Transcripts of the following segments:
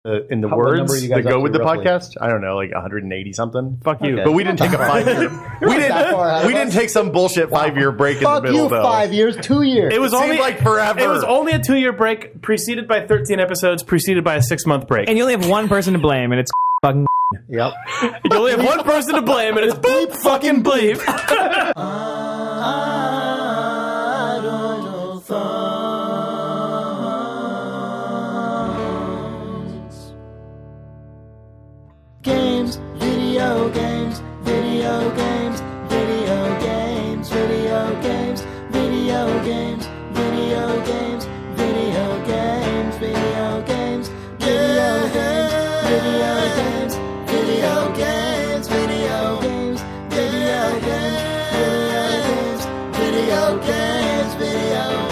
in the words that go with the podcast. I don't know, like 180 something. Fuck you. Okay. But we didn't take a 5 year. we didn't take some bullshit 5 year break in the middle. Fuck you, 5 years, 2 years. It seemed like forever. It was only a 2 year break, preceded by 13 episodes, preceded by a 6 month break. And you only have one person to blame, and it's fucking. Yep. You only have one person to blame, and it's bleep fucking bleep. Games, video games, video games, video games, video games, video games, video games, video games, video games, video games, video games, video games, video games, video games, video games, video.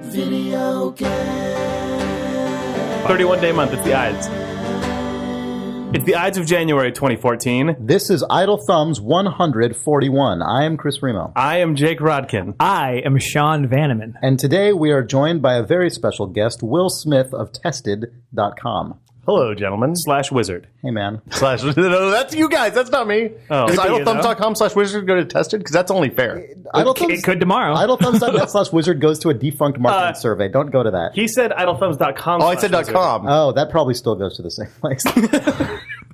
Video game. 31-day month. It's the Ides. It's the Ides of January 2014. This is Idle Thumbs 141. I am Chris Remo. I am Jake Rodkin. I am Sean Vanneman. And today we are joined by a very special guest, Will Smith of Tested.com. Hello, gentlemen. /wizard. Hey, man. No, that's you guys. That's not me. Oh. Does idlethumbs.com/wizard go to Tested? Because that's only fair. It could tomorrow. Idlethumbs.net/wizard goes to a defunct marketing survey. Don't go to that. He said idlethumbs.com. Oh, I said .com. Oh, that probably still goes to the same place.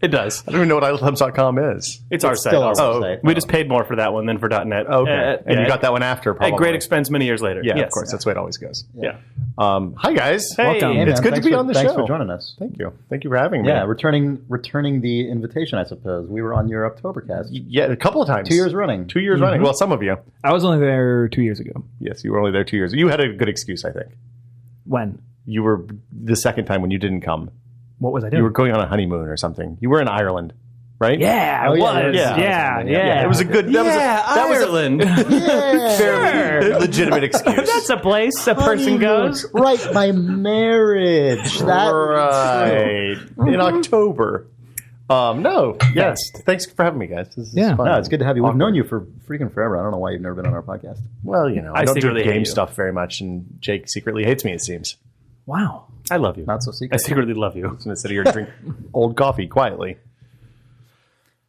It does. I don't even know what idlethumbs.com is. It's our site. Still our also. website. We just paid more for that one than for .net. Okay. And you got that one after, probably. At great expense many years later. Yeah, yes. of course. That's the way it always goes. Yeah. Hi, guys. Hey. Welcome. Hey, it's man. good to be on the show. Thanks for joining us. Thank you. Thank you for having me. Yeah, returning the invitation, I suppose. We were on your Oktobercast. Yeah, a couple of times. 2 years running. 2 years running. Well, some of you. I was only there 2 years ago. Yes, you were only there 2 years. You had a good excuse, I think. When? You were the second time when you didn't come. What was I doing? You were going on a honeymoon or something. You were in Ireland, right? Yeah, I Oh, was. yeah. Yeah. It was a good. That was Ireland. a fairly legitimate excuse. That's a place a person goes. Right, my marriage. That Right. In October. No. Yes. Thanks for having me, guys. This is fun. No, it's good to have you. We've Awkward. known you for freaking forever. I don't know why you've never been on our podcast. Well, I don't do secretly hate game you. stuff very much, and Jake secretly hates me, it seems. Wow. I love you. Not so I secret. secretly love you. I'm going to sit here and drink old coffee quietly.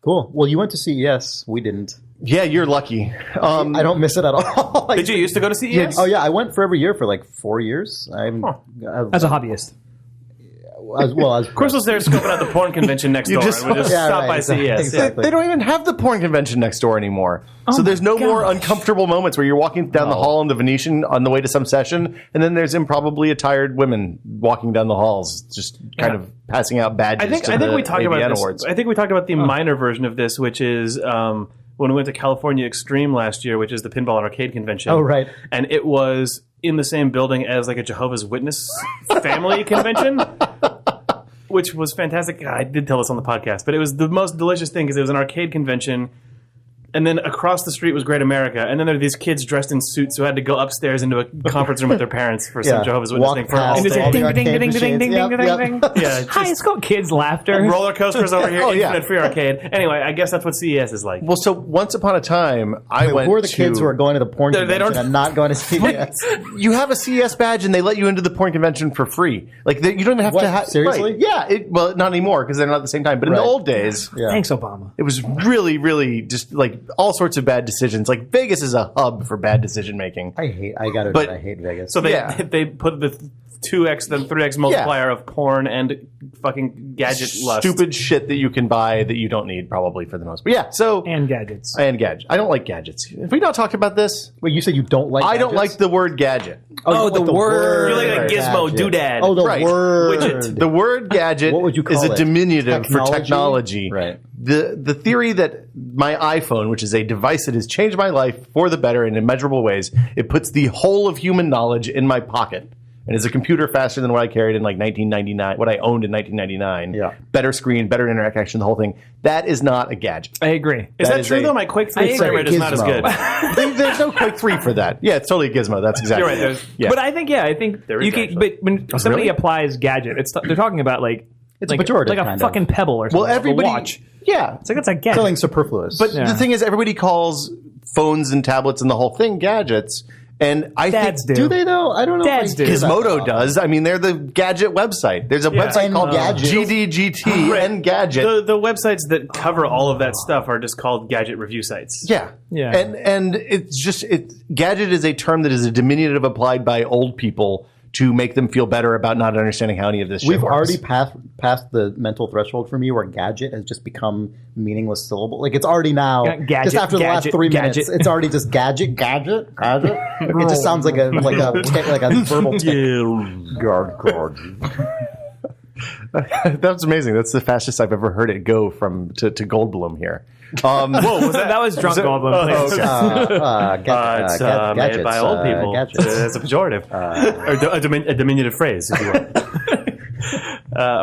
Cool. Well, you went to CES. We didn't. Yeah, you're lucky. I don't miss it at all. Did you used to go to CES? Oh, yeah. I went for every year for like 4 years. As a hobbyist. Chris was there scoping out the porn convention next door. just- And we just Yeah, stopped right, by exactly. CES. Exactly. They don't even have the porn convention next door anymore. So there's no more uncomfortable moments where you're walking down the hall in the Venetian on the way to some session, and then there's improbably attired women walking down the halls, just kind of passing out badges. I think we talked about AVN this. awards. I think we talked about the minor version of this, which is when we went to California Extreme last year, which is the pinball and arcade convention. Oh, right. And it was in the same building as like a Jehovah's Witness family convention. Which was fantastic. I did tell this on the podcast, but it was the most delicious thing because it was an arcade convention, and then across the street was Great America, and then there were these kids dressed in suits who had to go upstairs into a conference room with their parents for some Jehovah's Witness thing for all And it's day. a ding, ding, ding, ding, ding, ding, ding, ding, ding. Yeah, High school kids' laughter. roller coasters over here, Oh, yeah. infinite free arcade. Anyway, I guess that's what CES is like. Well, so once upon a time, I went Who are the to... kids who are going to the porn They convention don't- and not going to CES? You have a CES badge, and they let you into the porn convention for free. Like you don't even have What? to have. Seriously? Right. Yeah. Well, not anymore because they're not at the same time. But in the Right. old days, Yeah. Thanks, Obama. it was really, really just like all sorts of bad decisions. Like Vegas is a hub for bad decision making. I gotta But- admit, I hate Vegas. So they Yeah. they put the 2x then 3x multiplier of porn and fucking gadget lust. Stupid shit that you can buy that you don't need, probably for the most. But yeah, so And gadgets. and gadget. I don't like gadgets. Have we not talked about this? Wait, you said you don't like I don't gadgets? like the word gadget. Oh, you like the word. You're like a gizmo gadget. doodad. Oh, the Right. word. Widget. The word gadget What would you call is a it? diminutive for Technology? technology. Right. The theory that my iPhone, which is a device that has changed my life for the better in immeasurable ways, it puts the whole of human knowledge in my pocket. And is a computer faster than what I carried in like 1999, what I owned in 1999. Yeah. Better screen, better internet connection, the whole thing. That is not a gadget. I agree. Is that is true a- though? My Quake 3 It's frame a rate is not as gizmo. good. There's no Quake 3 for that. Yeah, it's totally a gizmo. That's exactly You're right. it. There's- Yeah. But I think There you is can. actually. But when somebody really? applies gadget, they're talking about like It's a like pejorative, like a kind of. fucking pebble or something. Well, everybody, a watch. Yeah. It's like it's a gadget. Feeling superfluous. But the thing is, everybody calls phones and tablets and the whole thing gadgets. And I Dads think... do. do they, though? I don't know. Dads if I do. hear that Gizmodo that does. I mean, they're the gadget website. There's a website called Gadget. GDGT and Gadget. The websites that cover all of that stuff are just called gadget review sites. Yeah. Yeah. And it's just gadget is a term that is a diminutive applied by old people to make them feel better about not understanding how any of this shit We've works. already passed the mental threshold for me where gadget has just become meaningless syllable. Like it's already now Gadget, just after the last gadget, 3 gadget. minutes, it's already just gadget. It just sounds like a verbal guard. That's amazing. That's the fastest I've ever heard it go from to Goldblum here. Whoa, was that? That was drunk Goldblum. Please. It's made by old people. Gadgets. It's a pejorative. Or a diminutive phrase, if you will.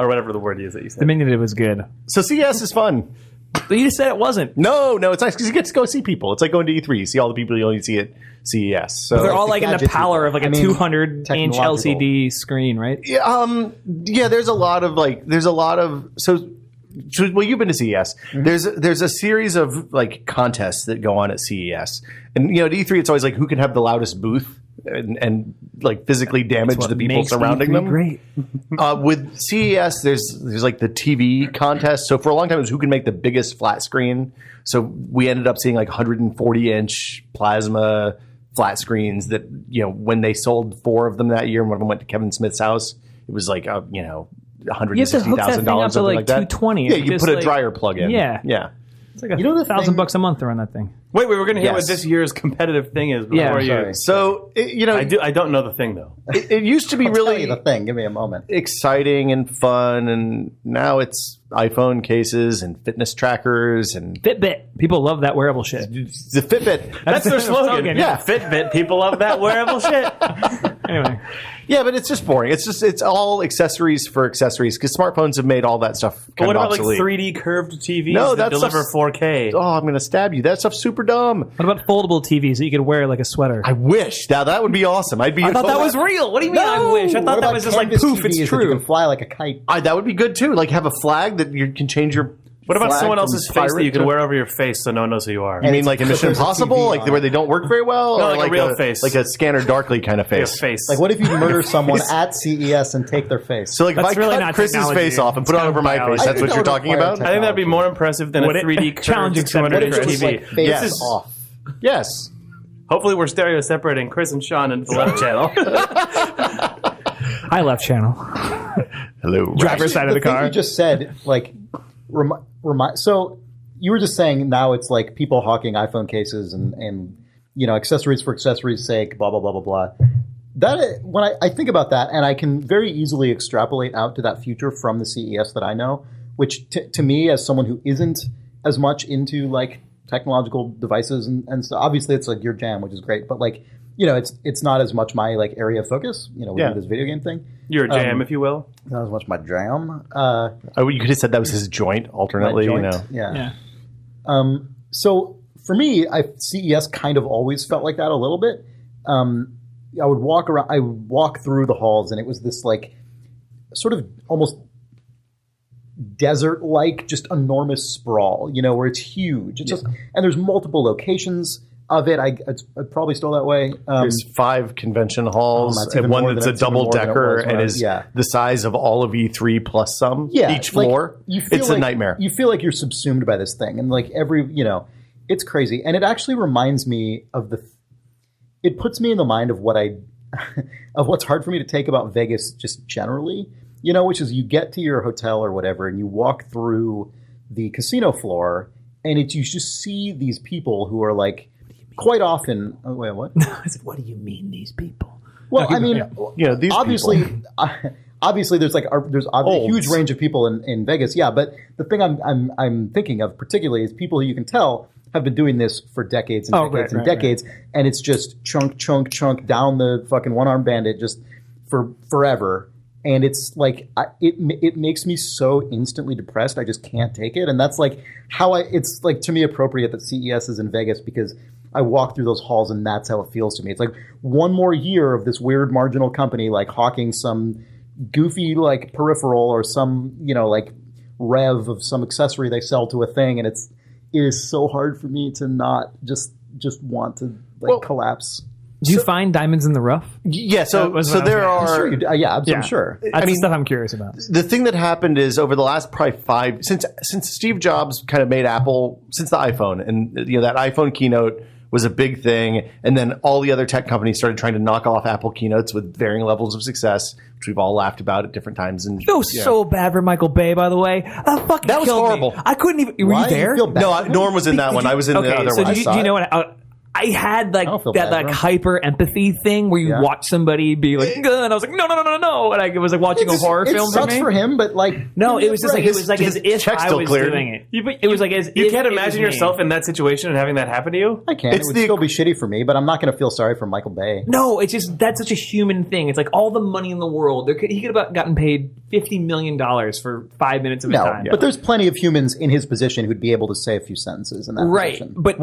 Or whatever the word is that you said. Diminutive was good. So CES is fun. But you just said it wasn't. No, it's nice because you get to go see people. It's like going to E3. You see all the people you only see at CES. So They're all the like in the gadget power people. of like a I mean, 200-inch technological. LCD screen, right? yeah, there's a lot of well, you've been to CES. There's a series of like contests that go on at CES, and at E3 it's always like who can have the loudest booth and like physically damage the people surrounding them. Great. With CES, there's like the TV contest. So for a long time, it was who can make the biggest flat screen. So we ended up seeing like 140-inch plasma flat screens that when they sold 4 of them that year, and one of them went to Kevin Smith's house, it was like $160,000, You have to hook that thing up to something like like that. $220. Yeah, you put a dryer plug in. Yeah. Yeah. It's like know the thing- $1,000 a month to run that thing. Wait, we're going to hear Yes. what this year's competitive thing is before you. sorry. So I don't know the thing though. it used to be I'll tell really you the thing. Give me a moment. exciting and fun, and now it's iPhone cases and fitness trackers and Fitbit. People love that wearable shit. the Fitbit. That's their slogan. slogan, yeah. Fitbit. People love that wearable shit. Anyway. Yeah, but it's just boring. It's all accessories for accessories because smartphones have made all that stuff kind What of about obsolete. like 3D curved TVs No, that that deliver stuff's- 4K? Oh, I'm going to stab you. That stuff's super dumb. What about foldable TVs that you could wear like a sweater? I wish. Now, that would be awesome. I thought that was real. What do you mean I wish? I What thought that about was just like canvas poof, TVs it's that You true. can fly like a kite. That would be good, too. Like, have a flag that you can change your... What about flag someone from else's face that you can pirate to- wear over your face so no one knows who you are? You mean like in There's Mission a Impossible? TV Like on where it. they don't work very well? No, or like a real face. Like a Scanner Darkly kind of Your face. face. Like, what if you murder someone at CES and take their face? So like That's if I really cut not Chris's technology. face off and put it It's over my kind of face, biology. that's I what think you're that would talking require about? I think that'd be more impressive than a Would it? 3D Challenge curved accepted. 200 inch What if it was TV. like face Yes. off? Yes. Hopefully, we're stereo separating Chris and Sean into the left channel. Hi, left channel. Hello. Driver's side of the thing car. You just said, like, so you were just saying now it's like people hawking iPhone cases and accessories for accessories' sake, blah blah blah blah blah. That when I think about that, and I can very easily extrapolate out to that future from the CES that I know, which to me, as someone who isn't as much into like technological devices and stuff, obviously it's like your jam, which is great, but like it's not as much my like area of focus. With this video game thing. You're a jam, if you will. Not as much my jam. You could have said that was his joint alternately, joint. Yeah. So for me, CES kind of always felt like that a little bit. I would walk around, I would walk through the halls, and it was this like sort of almost desert-like, just enormous sprawl, where it's huge. It's just, and there's multiple locations of it. It's probably still that way. There's 5 convention halls, that's and even one more that's than- a that's even more than it double-decker was when and I- is yeah. the size of all of E3 plus some. Each floor. You feel It's a nightmare. You feel like you're subsumed by this thing, and like it's crazy. And it actually reminds me of it puts me in the mind of of what's hard for me to take about Vegas just generally, which is you get to your hotel or whatever and you walk through the casino floor and you just see these people who are like quite often, oh, wait, what? I said, what do you mean, these people? Well, I mean, these obviously, people. obviously, there's a huge range of people in Vegas. Yeah, but the thing I'm thinking of particularly is people who you can tell have been doing this for decades and decades and decades, and it's just chunk down the fucking one-armed bandit just for forever. And it's like it makes me so instantly depressed. I just can't take it, and that's like how it's like to me appropriate that CES is in Vegas because I walk through those halls and that's how it feels to me. It's like one more year of this weird marginal company like hawking some goofy like peripheral or some like rev of some accessory they sell to a thing, and it is so hard for me to not just want to collapse. Do you find diamonds in the rough? Yeah, so there are... I'm sure you do. I'm sure. That's the stuff I'm curious about. The thing that happened is over the last probably since Steve Jobs kind of made Apple, since the iPhone, and that iPhone keynote was a big thing, and then all the other tech companies started trying to knock off Apple keynotes with varying levels of success, which we've all laughed about at different times. And it was so bad for Michael Bay, by the way. That was horrible. I couldn't even... Were you there? No, Norm was in that one. I was in the other one. Do you know what... I had that hyper empathy thing where you watch somebody be like, and I was like, no, and I was like watching a horror film. It sucks for him, but no, it was just like as if I was doing it. It was like as you can't imagine yourself in that situation and having that happen to you. I can. It would still be shitty for me, but I'm not going to feel sorry for Michael Bay. No, it's just that's such a human thing. It's like all the money in the world. He could have gotten paid $50 million for 5 minutes of his time. But there's plenty of humans in his position who'd be able to say a few sentences in that position. But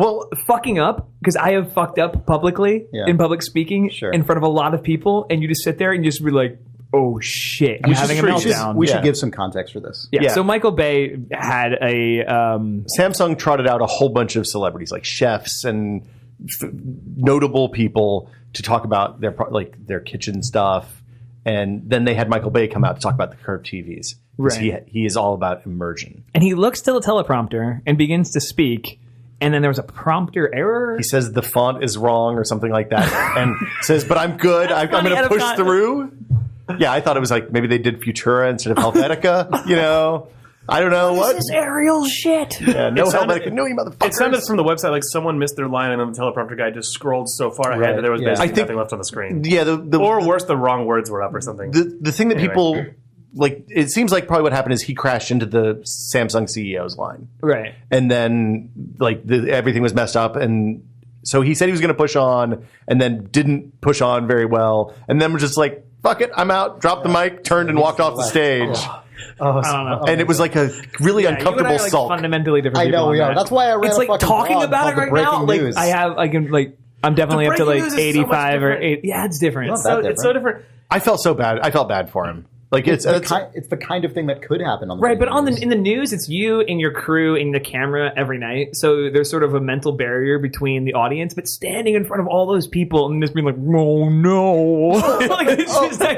fucking up, because I have fucked up publicly in public speaking in front of a lot of people, and you just sit there and you just be like, oh shit, I'm having a meltdown. We should give some context for this. Yeah. So Michael Bay had a Samsung trotted out a whole bunch of celebrities like chefs and notable people to talk about their kitchen stuff, and then they had Michael Bay come out to talk about the curved TVs. Right. He is all about immersion. And he looks to the teleprompter and begins to speak. And then there was a prompter error. He says the font is wrong or something like that, and says, "But I'm good. I'm going to push through." Yeah, I thought it was like maybe they did Futura instead of Helvetica. I don't know what. This is aerial shit. Yeah, no Helvetica. No, you motherfuckers. It sounded from the website like someone missed their line, and then the teleprompter guy just scrolled so far ahead that there was basically nothing left on the screen. Yeah, or worse, the wrong words were up or something. The thing that people. It seems like probably what happened is he crashed into the Samsung CEO's line. Right. And then, everything was messed up. And so he said he was going to push on and then didn't push on very well. And then we're just like, fuck it, I'm out, dropped the mic, turned and walked off the stage. I don't know. And it was like a really uncomfortable you and I are sulk. Fundamentally different people. I know we are. That's why I ran it's like talking about it right now. News. I'm definitely up to 85 or 80. Yeah, it's different. It's so different. I felt so bad. I felt bad for him. It's the kind of thing that could happen on the right, but in the news, it's you and your crew and the camera every night. So there's sort of a mental barrier between the audience, but standing in front of all those people and just being like, "Oh no!" I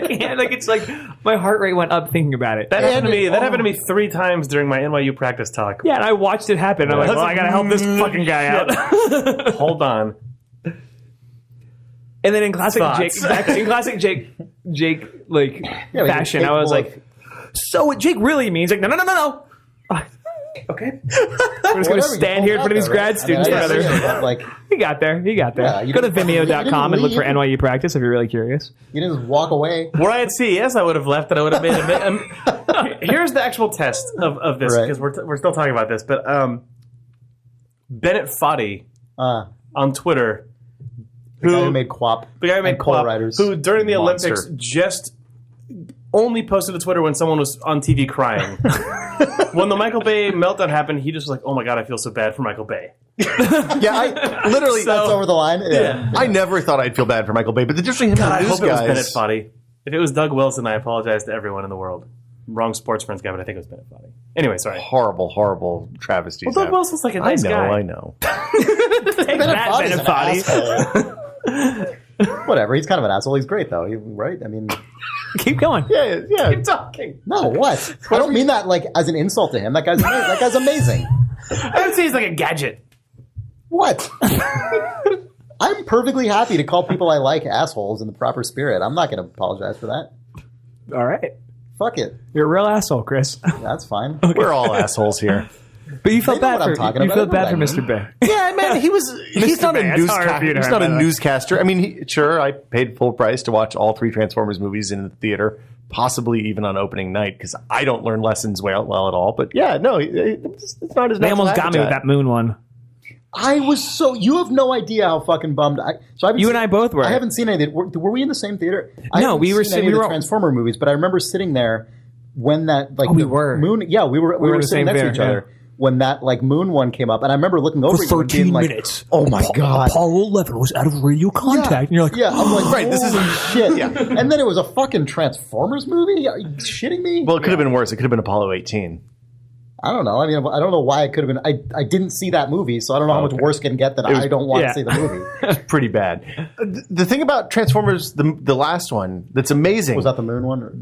can't. It's like my heart rate went up thinking about it. That happened to me 3 times during my NYU practice talk. Yeah, and I watched it happen. I'm like, I gotta help this fucking guy out. Hold on. And then in classic Jake fashion, I was like, so what Jake really means, like, no. Okay. We're just going to stand here in front of these grad students together. He got there. Yeah, go to Vimeo.com and look for NYU practice if you're really curious. You didn't just walk away. Were I at CES, I would have left and I would have made a bit. Here's the actual test of this, because we're still talking about this. But Bennett Foddy on Twitter. The guy who made Quap. Who during the Olympics just only posted to Twitter when someone was on TV crying. When the Michael Bay meltdown happened, he just was like, "Oh my god, I feel so bad for Michael Bay." I literally that's over the line. Yeah. I never thought I'd feel bad for Michael Bay, but the difference between him and the news guys. I hope it was Bennett Foddy. If it was Doug Wilson, I apologize to everyone in the world. Wrong sports friends guy, but I think it was Bennett Foddy. Anyway, sorry. Horrible travesties. Well, Doug Wilson's like a nice guy. I know. Take that, Bennett Foddy. Whatever. He's kind of an asshole. He's great, though. Right? I mean, keep going. Yeah. Keep talking. No, what? I don't mean that as an insult to him. That guy's amazing. I would say he's like a gadget. What? I'm perfectly happy to call people I like assholes in the proper spirit. I'm not going to apologize for that. All right. Fuck it. You're a real asshole, Chris. That's fine. Okay. We're all assholes here. But you felt bad for Mr. Bay. Yeah, man, he's not a newscaster. I mean, I paid full price to watch all 3 Transformers movies in the theater, possibly even on opening night, because I don't learn lessons well at all. But yeah, no, it's not as. They almost got me with that moon one. I was you have no idea how fucking bummed you and I both were. I haven't seen any of it. Were we in the same theater? No, we were sitting in the Transformer movies, but I remember sitting there when that we were moon. Yeah, we were sitting next to each other when that moon one came up, and I remember looking over for 13 minutes. Oh my god, Apollo 11 was out of radio contact, and you're like, I'm like, right, this is shit. Yeah. And then it was a fucking Transformers movie. Are you shitting me? Well, it could have been worse. It could have been Apollo 18. I don't know. I mean, I don't know why it could have been. I didn't see that movie, so I don't know how much worse it can get that I don't want to see the movie. It's pretty bad. The thing about Transformers, the last one, that's amazing. Was that the moon one? Or?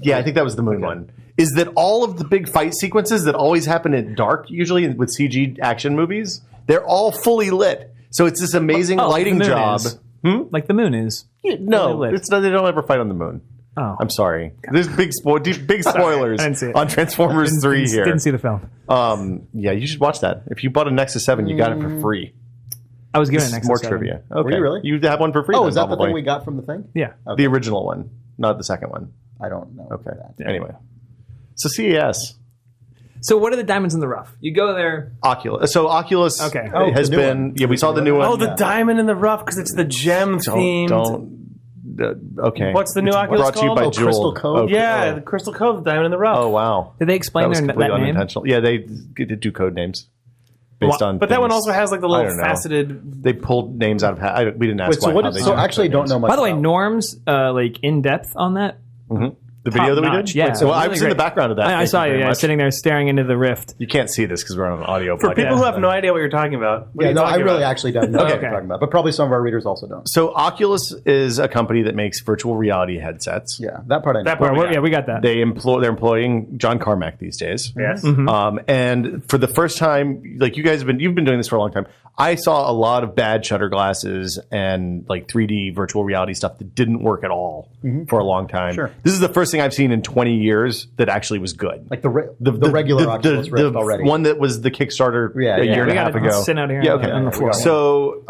Yeah, I think that was the moon one. Is that all of the big fight sequences that always happen in dark, usually with CG action movies, they're all fully lit. So it's this amazing lighting job. Like the moon is. No, it's not, they don't ever fight on the moon. Oh. I'm sorry. There's big spoilers on Transformers 3 here. Didn't see the film. Yeah, you should watch that. If you bought a Nexus 7, you got it for free. I was given a Nexus 7. More trivia. Okay. Were you really? You have one for free. Oh, is that the thing we got from the thing? Yeah. Okay. The original one, not the second one. I don't know. Okay. Anyway. So CES. So what are the diamonds in the rough? You go there. Oculus. So Oculus has been. Yeah, we saw the new one. Oh, the diamond in the rough because it's the gem themed. Okay. What's the new Oculus brought to you called? by Jewel. Crystal Cove. The Crystal Cove, the diamond in the rough. Oh wow. Did they explain that that name? Unintentional. Yeah, they did do code names based on. But that one also has like the little faceted. They pulled names out of. We didn't ask. So actually, don't know much. By the way, Norm's like in depth on that. Mm-hmm. The video that we did? Yeah. So I was in the background of that. I saw you, sitting there staring into the Rift. You can't see this because we're on an audio podcast. For people who have no idea what you're talking about. I really actually don't know what you're talking about. But probably some of our readers also don't. So Oculus is a company that makes virtual reality headsets. Yeah, that part I know. We got that. They're employing John Carmack these days. Yes. Mm-hmm. And for the first time, like you've been doing this for a long time. I saw a lot of bad shutter glasses and like 3D virtual reality stuff that didn't work at all for a long time. Sure. This is the first thing I've seen in 20 years that actually was good. Like the regular Oculus Rift already. One that was the Kickstarter a year and a half ago. Sitting out here on the floor. So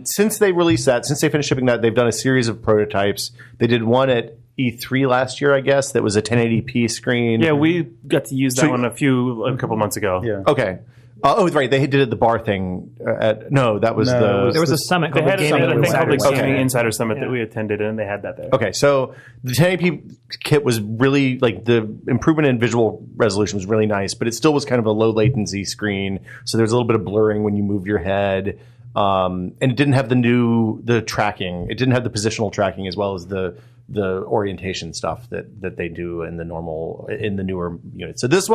since they released that, since they finished shipping that, they've done a series of prototypes. They did one at E3 last year, I guess, that was a 1080p screen. Yeah, we got to use that one a couple months ago. Yeah. Okay. Oh, right. They did it at the bar thing. There was a summit called the Gaming Insider Summit that we attended, and they had that there. Okay, so the 1080p kit was really, like, the improvement in visual resolution was really nice, but it still was kind of a low latency screen, so there's a little bit of blurring when you move your head, and it didn't have the tracking. It didn't have the positional tracking as well as the orientation stuff that they do in the newer units. So this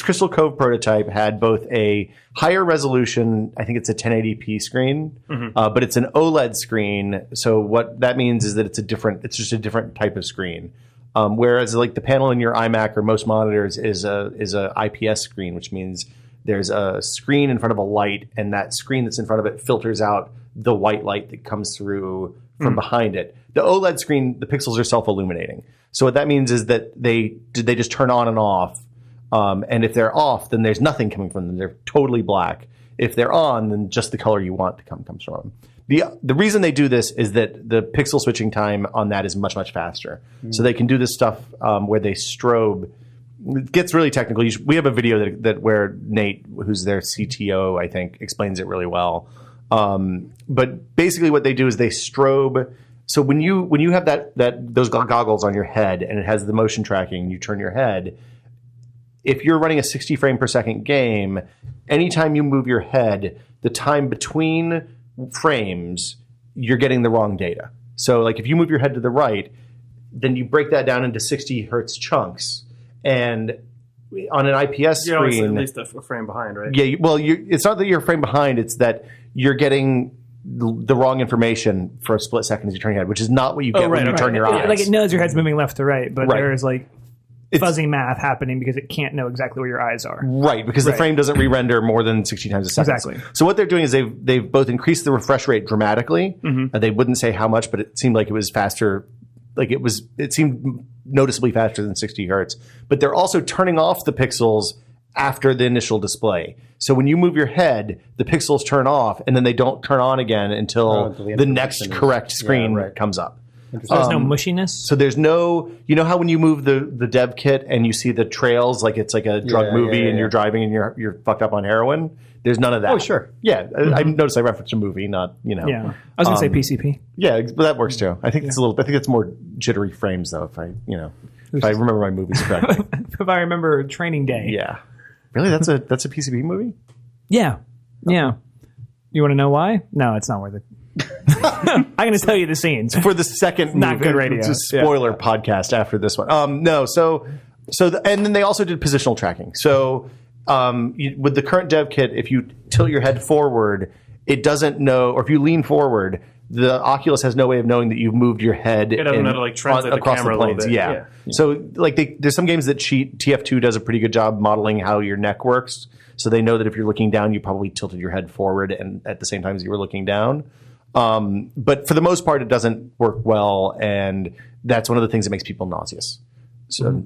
Crystal Cove prototype had both a higher resolution, I think it's a 1080p screen, but it's an OLED screen. So what that means is that it's just a different type of screen. Whereas like the panel in your iMac or most monitors is a IPS screen, which means there's a screen in front of a light, and that screen that's in front of it filters out the white light that comes through from behind it. The OLED screen, the pixels are self-illuminating. So what that means is that they just turn on and off. And if they're off, then there's nothing coming from them. They're totally black. If they're on, then just the color you want to comes from them. The reason they do this is that the pixel switching time on that is much, much faster. So they can do this stuff where they strobe. It gets really technical. We have a video that where Nate, who's their CTO, I think, explains it really well. But basically what they do is they strobe. So when you have those goggles on your head and it has the motion tracking, you turn your head. If you're running a 60 frame per second game, anytime you move your head, the time between frames, you're getting the wrong data. So like if you move your head to the right, then you break that down into 60 hertz chunks. And on an IPS screen, at least a frame behind, right? Yeah. Well, it's not that you're a frame behind; it's that you're getting the wrong information for a split second as you turn your head, which is not what you get when you turn your eyes. Like it knows your head's moving left to right, but there's like fuzzy math happening because it can't know exactly where your eyes are. Right, because the frame doesn't re-render more than 60 times a second. Exactly. So what they're doing is they've both increased the refresh rate dramatically. They wouldn't say how much, but it seemed like it was faster. It seemed noticeably faster than 60 hertz. But they're also turning off the pixels after the initial display. So when you move your head, the pixels turn off, and then they don't turn on again until the next correct screen comes up. So there's no mushiness? So there's no, you know how when you move the dev kit and you see the trails, like it's like a drug movie and you're driving and you're fucked up on heroin? There's none of that. Oh, sure. Yeah. I noticed I referenced a movie, not, Yeah. I was going to say PCP. Yeah, but that works too. I think I think it's more jittery frames though, if I remember my movies correctly. If I remember Training Day. Yeah. Really? That's a PCP movie? Yeah. Yeah. You want to know why? No, it's not worth it. I'm going to tell you the scenes. For the second not good radio. It's a spoiler podcast after this one. And then they also did positional tracking. So with the current dev kit, if you tilt your head forward, it doesn't know, or if you lean forward, the Oculus has no way of knowing that you've moved your head. It doesn't know to like translate the camera a little bit. Yeah. So like there's some games that cheat. TF2 does a pretty good job modeling how your neck works. So they know that if you're looking down, you probably tilted your head forward and at the same time as you were looking down. But for the most part, it doesn't work well, and that's one of the things that makes people nauseous. So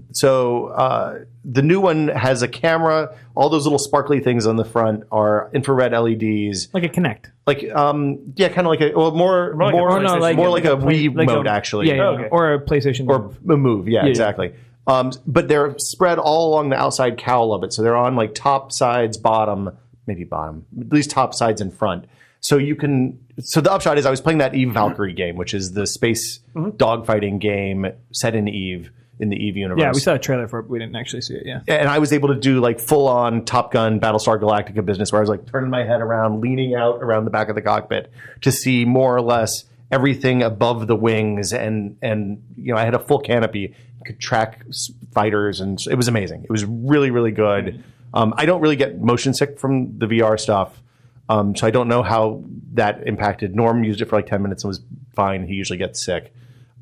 the new one has a camera. All those little sparkly things on the front are infrared LEDs, like a Kinect. Like kind of like a more like a Wii mode actually. Yeah, okay. Or a PlayStation or a Move. Yeah, exactly. But they're spread all along the outside cowl of it, so they're on like top, sides, bottom, maybe bottom, at least top, sides, and front. So you can. So the upshot is, I was playing that Eve Valkyrie game, which is the space dogfighting game set in Eve. In the Eve universe. Yeah, we saw a trailer for it, but we didn't actually see it, yeah. And I was able to do like full-on Top Gun, Battlestar Galactica business where I was like turning my head around, leaning out around the back of the cockpit to see more or less everything above the wings. And you know, I had a full canopy, could track fighters, and it was amazing. It was really, really good. I don't really get motion sick from the VR stuff, so I don't know how that impacted. Norm used it for like 10 minutes and was fine. He usually gets sick.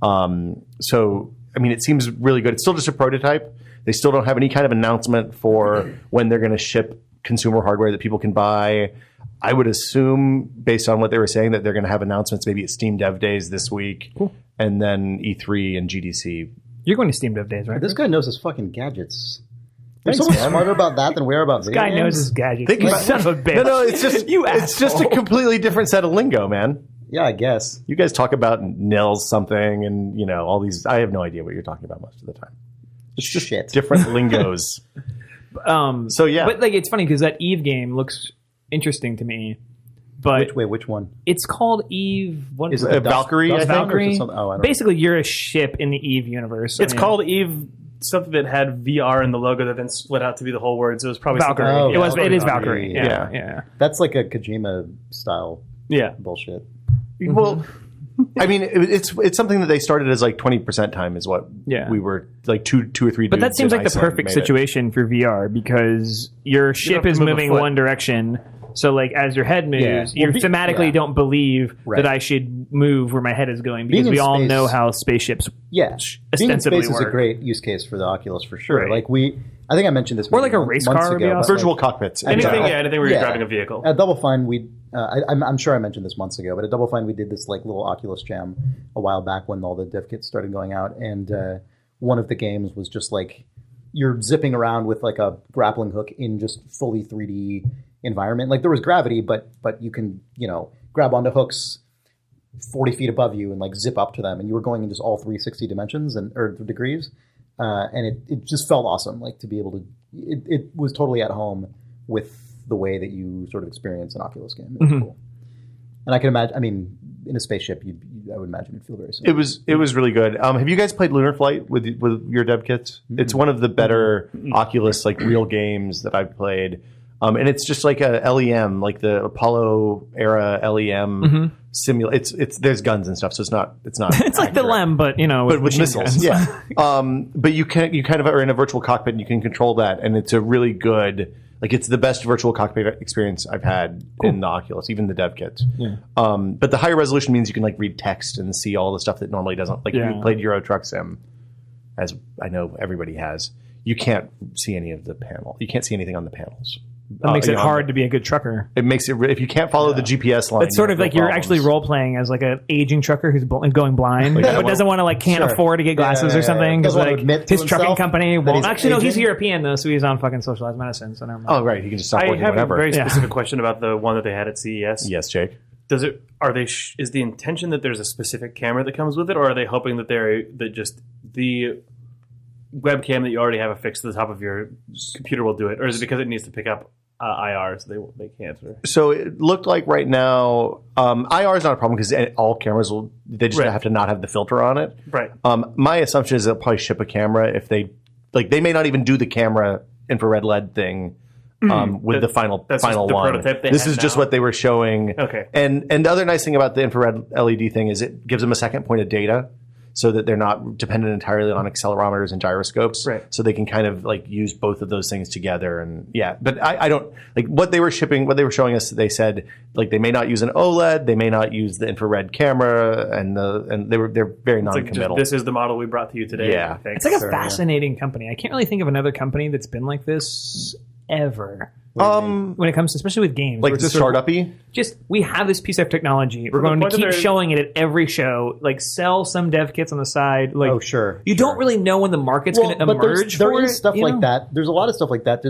So... I mean, it seems really good. It's still just a prototype. They still don't have any kind of announcement for when they're going to ship consumer hardware that people can buy. I would assume, based on what they were saying, that they're going to have announcements maybe at Steam Dev Days this week, and then E3 and GDC. You're going to Steam Dev Days, right? This guy knows his fucking gadgets. They're so much smarter about that than we are about video games. This guy knows his gadgets. Son of a bitch. No, it's just it's just a completely different set of lingo, man. Yeah, I guess. You guys talk about nils something and, you know, all these. I have no idea what you're talking about most of the time. It's just shit. Different lingos. So, yeah. But, like, it's funny because that Eve game looks interesting to me. But which one? It's called Eve. What is it? Valkyrie? Valkyrie. Oh, basically, you're a ship in the Eve universe. It's called Eve. Something that had VR in the logo that then split out to be the whole word. So it was probably Valkyrie. It is Valkyrie. Yeah. That's like a Kojima style bullshit. Well, I mean, it's something that they started as like 20% time is what we were like two or three. But that seems like the perfect situation for VR because your ship is moving one direction. So like as your head moves, you thematically don't believe that I should move where my head is going because we all know how spaceships ostensibly being in space work. is a great use case for the Oculus for sure. Right. Like I think I mentioned this. Or like a race car would be awesome. Virtual cockpits. Anything where you're driving a vehicle. At Double Fine, I'm sure I mentioned this months ago, but at Double Fine we did this like little Oculus jam a while back when all the dev kits started going out, and one of the games was just like you're zipping around with like a grappling hook in just fully 3D environment. Like there was gravity, but you can grab onto hooks 40 feet above you and like zip up to them, and you were going in just all 360 dimensions or degrees. And it just felt awesome, like to be able to. It was totally at home with the way that you sort of experience an Oculus game. It was cool, and I can imagine. I mean, in a spaceship, I would imagine it'd feel very similar. It was really good. Have you guys played Lunar Flight with your dev kits? Mm-hmm. It's one of the better Oculus like real games that I've played. And it's just like a LEM, like the Apollo era LEM simulate. It's there's guns and stuff, so it's not. It's like the LEM, but with missiles. Guns. Yeah. But you kind of are in a virtual cockpit and you can control that, and it's a really good. Like it's the best virtual cockpit experience I've had in the Oculus, even the dev kits. Yeah. But the higher resolution means you can like read text and see all the stuff that normally doesn't. Like if you played Euro Truck Sim, as I know everybody has, you can't see any of the panel. You can't see anything on the panels. That makes it hard to be a good trucker. It makes it if you can't follow the GPS line. It's sort of like you're actually role playing as like an aging trucker who's going blind, but doesn't want to can't afford to get glasses or something because his trucking company won't. Actually, no, he's European though, so he's on fucking socialized medicine. So never mind. Oh right, he can just stop working whenever. I have a very specific question about the one that they had at CES. Yes, Jake. Is the intention that there's a specific camera that comes with it, or are they hoping that just the webcam that you already have affixed to the top of your computer will do it, or is it because it needs to pick up IR, so they can't? So it looked like right now IR is not a problem because all cameras they just have to not have the filter on it. Right. My assumption is they'll probably ship a camera if they may not even do the camera infrared LED thing with the final one. Prototype this is just what they were showing. Okay. And the other nice thing about the infrared LED thing is it gives them a second point of data. so that they're not dependent entirely on accelerometers and gyroscopes. Right. So they can kind of like use both of those things together. And yeah, but I don't like what they were showing us. They said like they may not use an OLED, they may not use the infrared camera, and they're very non-committal. This is the model we brought to you today. Yeah. It's like a fascinating company. I can't really think of another company that's been like this ever. When it comes to, especially with games, like the startup-y? Just we have this piece of technology. We're going to keep showing it at every show. Like sell some dev kits on the side. Like, oh sure, you don't really know when the market's going to emerge. There is stuff like that. There's a lot of stuff like that.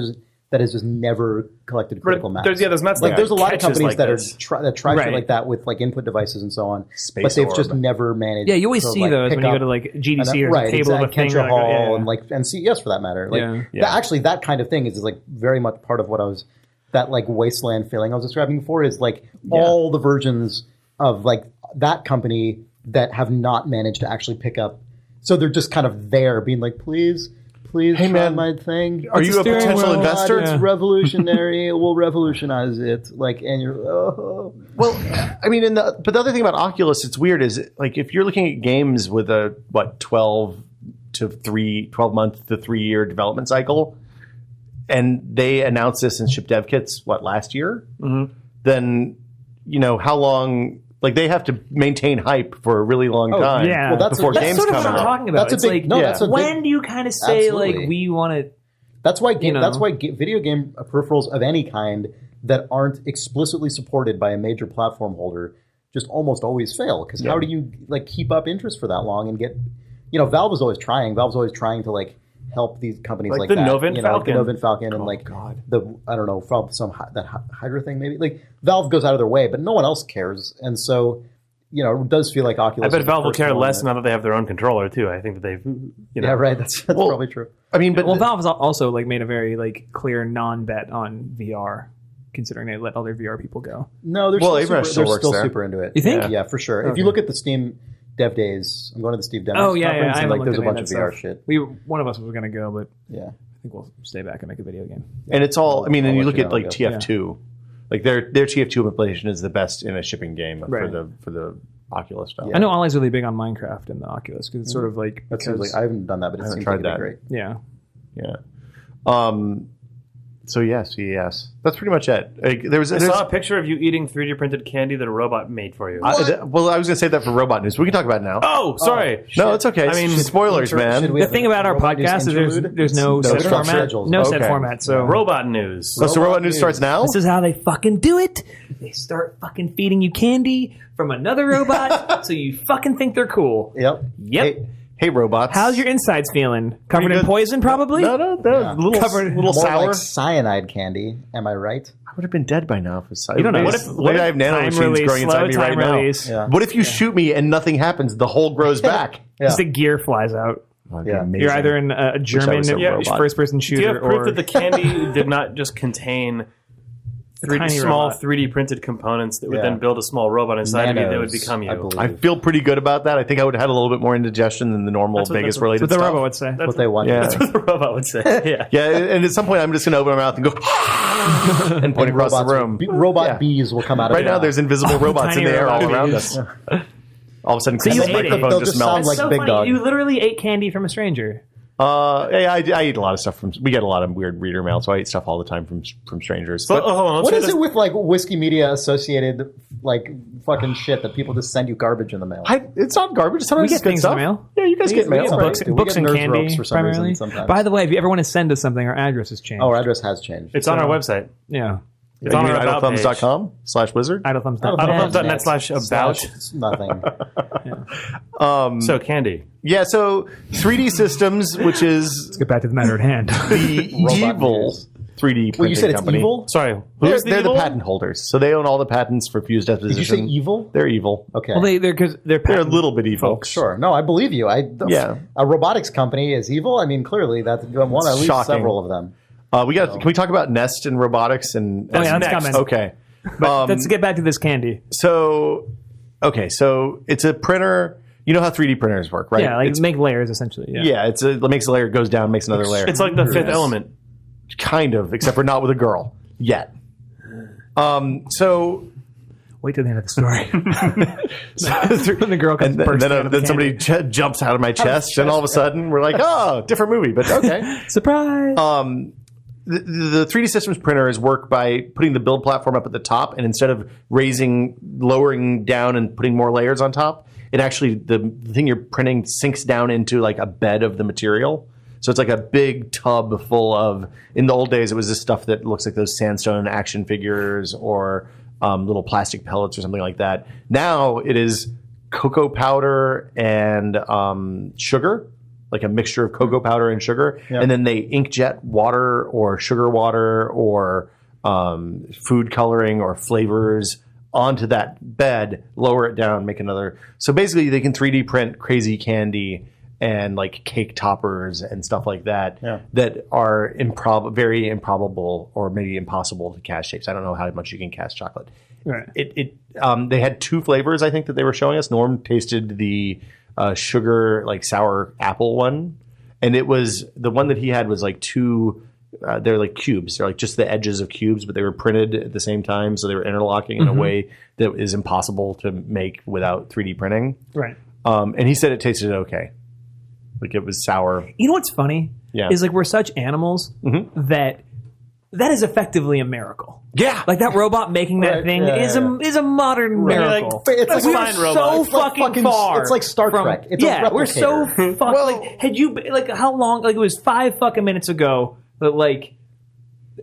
That has just never collected critical mass. There's not like there's a lot of companies like that try right. shit like that with like input devices and so on, Space but they've Orb. just never managed. Yeah, you always to, see like, those pick when you go up to like GDC or right, table of a thing. Kensher Hall and and CES for that matter. Like Yeah. actually, that kind of thing is like very much part of what I was. That like wasteland feeling I was describing before is like all the versions of like that company that have not managed to actually pick up. So they're just kind of there being like, please hey, try man, my thing. Are you a potential investor? It's revolutionary. It will revolutionize it. Like, and you're, Well, I mean, but the other thing about Oculus, it's weird, is like if you're looking at games with a 12 month to 3 year development cycle, and they announced this and shipped dev kits last year, then how long? Like they have to maintain hype for a really long time before games sort of come what I'm out. talking about. That's a big, that's a when big, do you kind of say absolutely. like we want to? That's why video game peripherals of any kind that aren't explicitly supported by a major platform holder just almost always fail. Because how do you like keep up interest for that long and get? Valve was always trying. Valve's always trying to like help these companies like the that. Novant Falcon. The Novant Falcon and like I don't know, that Hydra thing maybe. Like Valve goes out of their way, but no one else cares. And so, it does feel like Oculus. I bet Valve will care less now that they have their own controller too. I think that they've Yeah, right. That's probably true. I mean, but Valve has also like made a very like clear non-bet on VR, considering they let all their VR people go. No, they're still super into it. You think? Yeah, for sure. Okay. If you look at the Steam Dev Days, I'm going to the Steve Dev conference. And like there's a bunch of VR shit. One of us was going to go, but yeah, I think we'll stay back and make a video game. And it's all. I mean, and you look at like TF2, like their TF2 implementation is the best in a shipping game for the Oculus stuff. Yeah. I know Ollie's really big on Minecraft and the Oculus because it's sort of like I haven't done that, but it seems like it'd be great. Yeah. So CES. That's pretty much it. I saw a picture of you eating 3D printed candy that a robot made for you. I was going to save that for robot news. We can talk about it now. Oh, sorry. No, it's okay. I mean, spoilers, man. The thing about our podcast is there's no set format. No set format. So robot news. So robot news starts now? This is how they fucking do it. They start fucking feeding you candy from another robot, so you fucking think they're cool. Yep. Hey, robots. How's your insides feeling? Covered in poison, probably? No. Little sour. Like cyanide candy. Am I right? I would have been dead by now. You don't know. What if I have nano machines growing inside me right now? Yeah. What if you shoot me and nothing happens? The hole grows back. Just the gear flies out. You're either in a German first-person shooter. Do you have proof that the candy did not just contain small 3D printed components that would then build a small robot inside of you that would become you? I feel pretty good about that. I think I would have had a little bit more indigestion than the normal Vegas-related stuff. That's what the robot would say. That's what they want. That's what the robot would say. Yeah, and at some point I'm just going to open my mouth and go and point across the room. Robot bees will come out of right now. There's invisible robots in the air all around us. All of a sudden, Chris's microphone just melts. Like so Big funny. Dog. You literally ate candy from a stranger. I eat a lot of stuff we get a lot of weird reader mail, so I eat stuff all the time from strangers. So, what is it with like Whiskey Media associated like fucking shit that people just send you garbage in the mail? It's not garbage. Sometimes we get things in the mail. Yeah, you guys get mail. Books and candy for some reason sometimes. By the way, if you ever want to send us something, our address has changed. Oh, our address has changed. It's on our website. Yeah. It's on our about page. idlethumbs.com/wizard. idlethumbs.net/about. It's nothing. So candy. Yeah, so 3D Systems, which is let's get back to the matter at hand. The evil 3D printing you said company. It's evil? Sorry, they're the patent holders, so they own all the patents for fused deposition. Did you say evil? They're evil. Okay. Well, they're a little bit evil. Folks. Sure. No, I believe you. A robotics company is evil. I mean, clearly that's one at least shocking. Several of them. Can we talk about Nest and robotics and that's coming. Okay. But let's get back to this candy. So it's a printer. You know how 3D printers work, right? Yeah, like make layers essentially. Yeah, it makes a layer, goes down, makes another layer. It's like the Fifth Element. Kind of, except for not with a girl yet. So Wait till the end of the story. When the girl comes then somebody jumps out of my chest, and all of a sudden we're like, oh, different movie, but okay. Surprise. The 3D Systems printers work by putting the build platform up at the top, and instead of lowering down and putting more layers on top, it actually, the thing you're printing sinks down into like a bed of the material. So it's like a big tub full of, in the old days, it was this stuff that looks like those sandstone action figures or little plastic pellets or something like that. Now it is cocoa powder and sugar, like a mixture of cocoa powder and sugar. Yep. And then they inkjet water or sugar water or food coloring or flavors onto that bed, lower it down, make another. So basically they can 3D print crazy candy and like cake toppers and stuff like that that are very improbable or maybe impossible to cast shapes. I don't know how much you can cast chocolate. Right. They had 2 flavors, I think, that they were showing us. Norm tasted the sugar, like sour apple one, and it was the one that he had was like 2. They're like cubes. They're like just the edges of cubes, but they were printed at the same time, so they were interlocking in a way that is impossible to make without 3D printing. Right. And he said it tasted okay. Like it was sour. You know what's funny? Yeah. Is like we're such animals that is effectively a miracle. Yeah. Like that robot making that thing is a modern miracle. Like, it's we're fine so fucking far. It's like Star Trek. It's a we're so fucking like had you like how long like it was 5 fucking minutes ago that like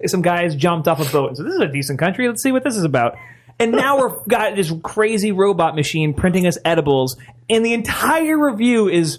some guys jumped off a boat and said, this is a decent country, let's see what this is about. And now we've got this crazy robot machine printing us edibles, and the entire review is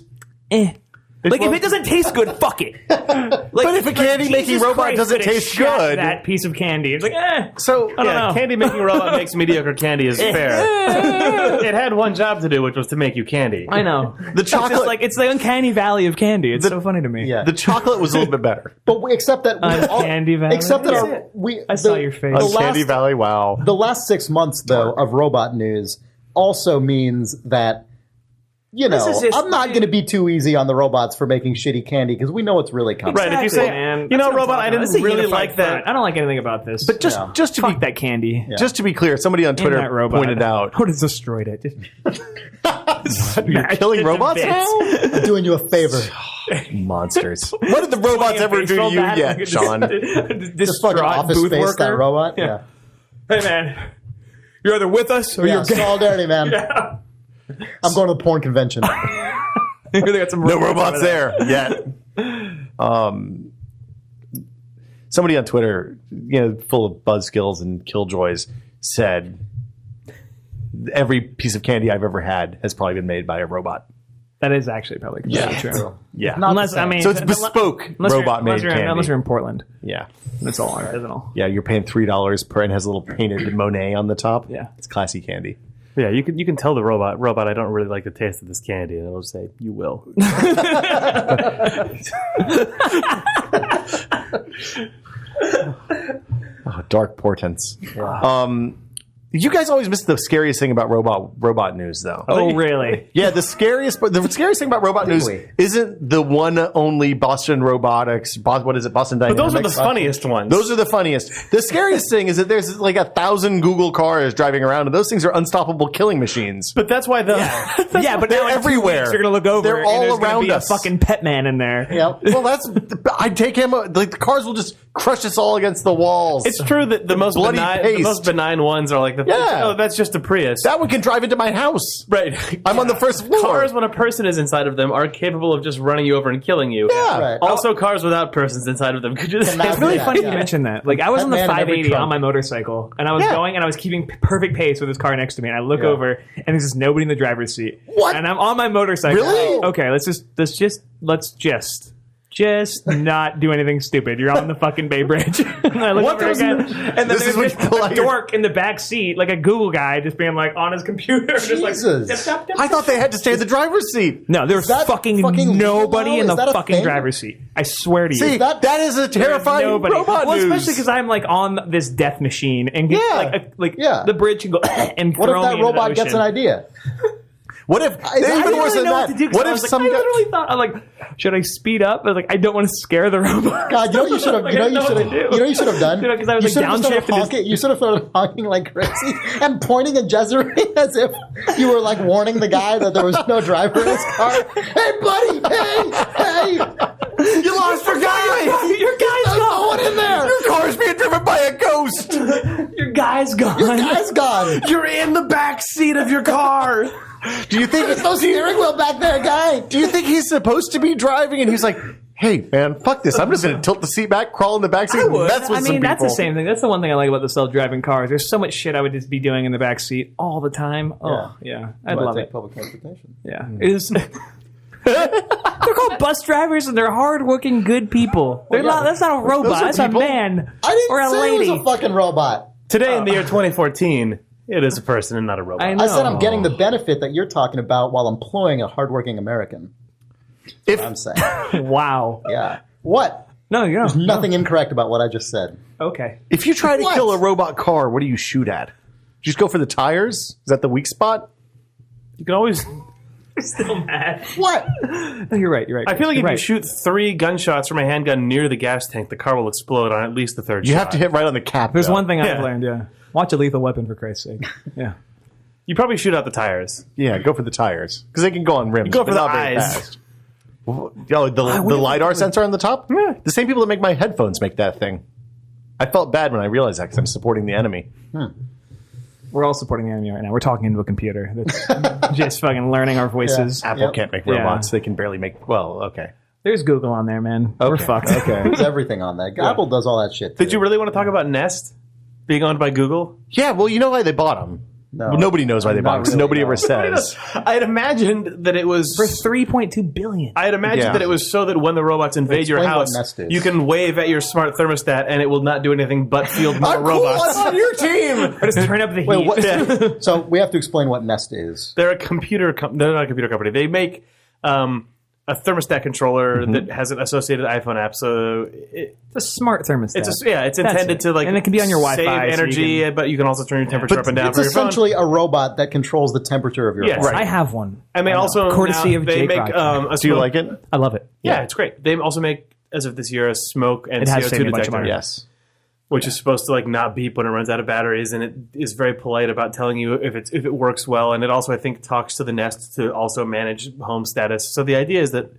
like, if it doesn't taste good, fuck it. Like, but if a candy-making robot doesn't taste good... that piece of candy. It's like, So, I don't know. Candy-making robot makes mediocre candy is fair. It had one job to do, which was to make you candy. I know. The chocolate... It's the uncanny valley of candy. It's so funny to me. Yeah. The chocolate was a little bit better. But except that... Uncanny valley? Except that I saw your face. Uncanny valley, wow. The last 6 months, though, of robot news also means that you know, I'm not going to be too easy on the robots for making shitty candy because we know what's really coming. Right, if you say, you know, robot, I didn't really like that. I don't like anything about this. But just to fuck that candy. Yeah. Just to be clear, somebody on Twitter pointed out. What has destroyed it? You're killing robots now? I'm doing you a favor. Monsters. What did the robots ever do to you yet, Sean? This fucking Office Space, that robot? Yeah. Hey, man. You're either with us or you're solidarity, man. Yeah. I'm going to the porn convention. No robots there yet. Somebody on Twitter, you know, full of buzzkills and killjoys, said every piece of candy I've ever had has probably been made by a robot. That is actually probably true. Yeah. Unless, I mean, so it's bespoke robot-made candy. Unless you're in Portland. Yeah. That's all artisanal. Yeah, you're paying $3 per and has a little painted Monet on the top. Yeah. It's classy candy. Yeah, you can tell the robot, I don't really like the taste of this candy, and it'll say, you will. Oh, dark portents. Yeah. You guys always miss the scariest thing about robot news, though. Oh, really? Yeah, the scariest thing about robot news isn't the one only Boston Robotics. What is it? Boston Dynamics. But those are the funniest ones. Those are the funniest. The scariest thing is that there's like 1,000 Google cars driving around, and those things are unstoppable killing machines. But that's why but they're everywhere. You're gonna look over. They're all and around be us. A fucking pet man in there. Yeah. Well, I'd take him. Like the cars will just crush us all against the walls. It's true that the most benign ones are like that's just a Prius. That one can drive into my house. Right. I'm on the first floor. Cars, when a person is inside of them, are capable of just running you over and killing you. Yeah. Right. Also, cars without persons inside of them could just... It's really funny you mention that. Like, I was on the 580 on my motorcycle, and I was going, and I was keeping perfect pace with this car next to me, and I look over, and there's just nobody in the driver's seat. What? And I'm on my motorcycle. Really? Okay, let's just not do anything stupid. You're on the fucking Bay Bridge. And I look over again, and then there's this dork in the back seat, like a Google guy, just being like on his computer, just like. I thought they had to stay in the driver's seat. No, there's fucking nobody in the fucking driver's seat. I swear to you. See, that is a terrifying robot news. Especially because I'm like on this death machine, and the bridge can go and what throw if that me into robot the gets an idea? What if even worse than that? What if some I literally thought, I'm like, should I speed up? I was like, I don't want to scare the robot. God, you know what you should have. You know what you should have done. Because I was like downshifted. You should have started honking like crazy and pointing at Jezreel as if you were like warning the guy that there was no driver in his car. Hey, buddy! Hey! you lost your guy? Your guy's There's no one in there. Your car's being driven by a ghost. Your guy's gone. Your guy's gone. You're in the back seat of your car. Do you think There's no steering wheel back there, guy. Do you think he's supposed to be driving? And he's like, hey, man, fuck this. I'm just going to tilt the seat back, crawl in the back seat, and mess with some people. That's the same thing. That's the one thing I like about the self-driving cars. There's so much shit I would just be doing in the back seat all the time. Oh, yeah. I'd love it. Public transportation. Yeah. It is. They're called bus drivers, and they're hard-working, good people. They're not. That's not a robot. That's a man I didn't or a say lady. it was a fucking robot. Today in the year 2014, it is a person and not a robot. I know. I said I'm getting the benefit that you're talking about while employing a hardworking American. If I'm saying. Wow. Yeah. What? No, you know. Nothing incorrect about what I just said. Okay. If you try to What? kill a robot car, what do you shoot at? Just go for the tires? Is that the weak spot? You can always... Still mad. What? No, you're right. You're right. I feel like if You're you shoot 3 gunshots from a handgun near the gas tank, the car will explode on at least the third shot. You have to hit right on the cap. There's though. one thing I've Yeah. learned. Yeah. Watch a Lethal Weapon for Christ's sake. Yeah. You probably shoot out the tires. Yeah, go for the tires. Because they can go on rims. Go for but the not very eyes. fast. Yo, the LiDAR sensor on the top? Yeah. The same people that make my headphones make that thing. I felt bad when I realized that because I'm supporting the enemy. We're all supporting the enemy right now. We're talking into a computer that's just fucking learning our voices. Yeah. Apple Yep. can't make Yeah. robots. They can barely make... Well, okay. There's Google on there, man. We're fucked. Okay. There's everything on that. Apple does all that shit. Did you really want to talk about Nest being owned by Google? Yeah, well, you know why they bought them. No. Well, nobody knows why they bought them because really, nobody no. ever says. I had imagined that it was... For $3.2 billion. I had imagined Yeah. that it was so that when the robots invade your Explain what house, Nest is. you can wave at your smart thermostat and it will not do anything but field more robots. on your team. Or just turn up the heat. Wait, what? So we have to explain what Nest is. They're a computer they're not a computer company. They make a thermostat controller that has an associated iPhone app. So It's a smart thermostat. it's intended to like and it can be on your Wi-Fi. save so energy, you can- but you can also turn your temperature up and down It's for your phone. essentially a robot that controls the temperature of your Yes. home. I have one. And they also Courtesy now, of they Jake make Rock. a Do you smoke- like it? I love it. Yeah, it's great. They also make as of this year a smoke and It has saved CO2 me a bunch of detector. money. Yes. Which is supposed to like not beep when it runs out of batteries, and it is very polite about telling you if it works well. And it also, I think, talks to the Nest to also manage home status. So the idea is that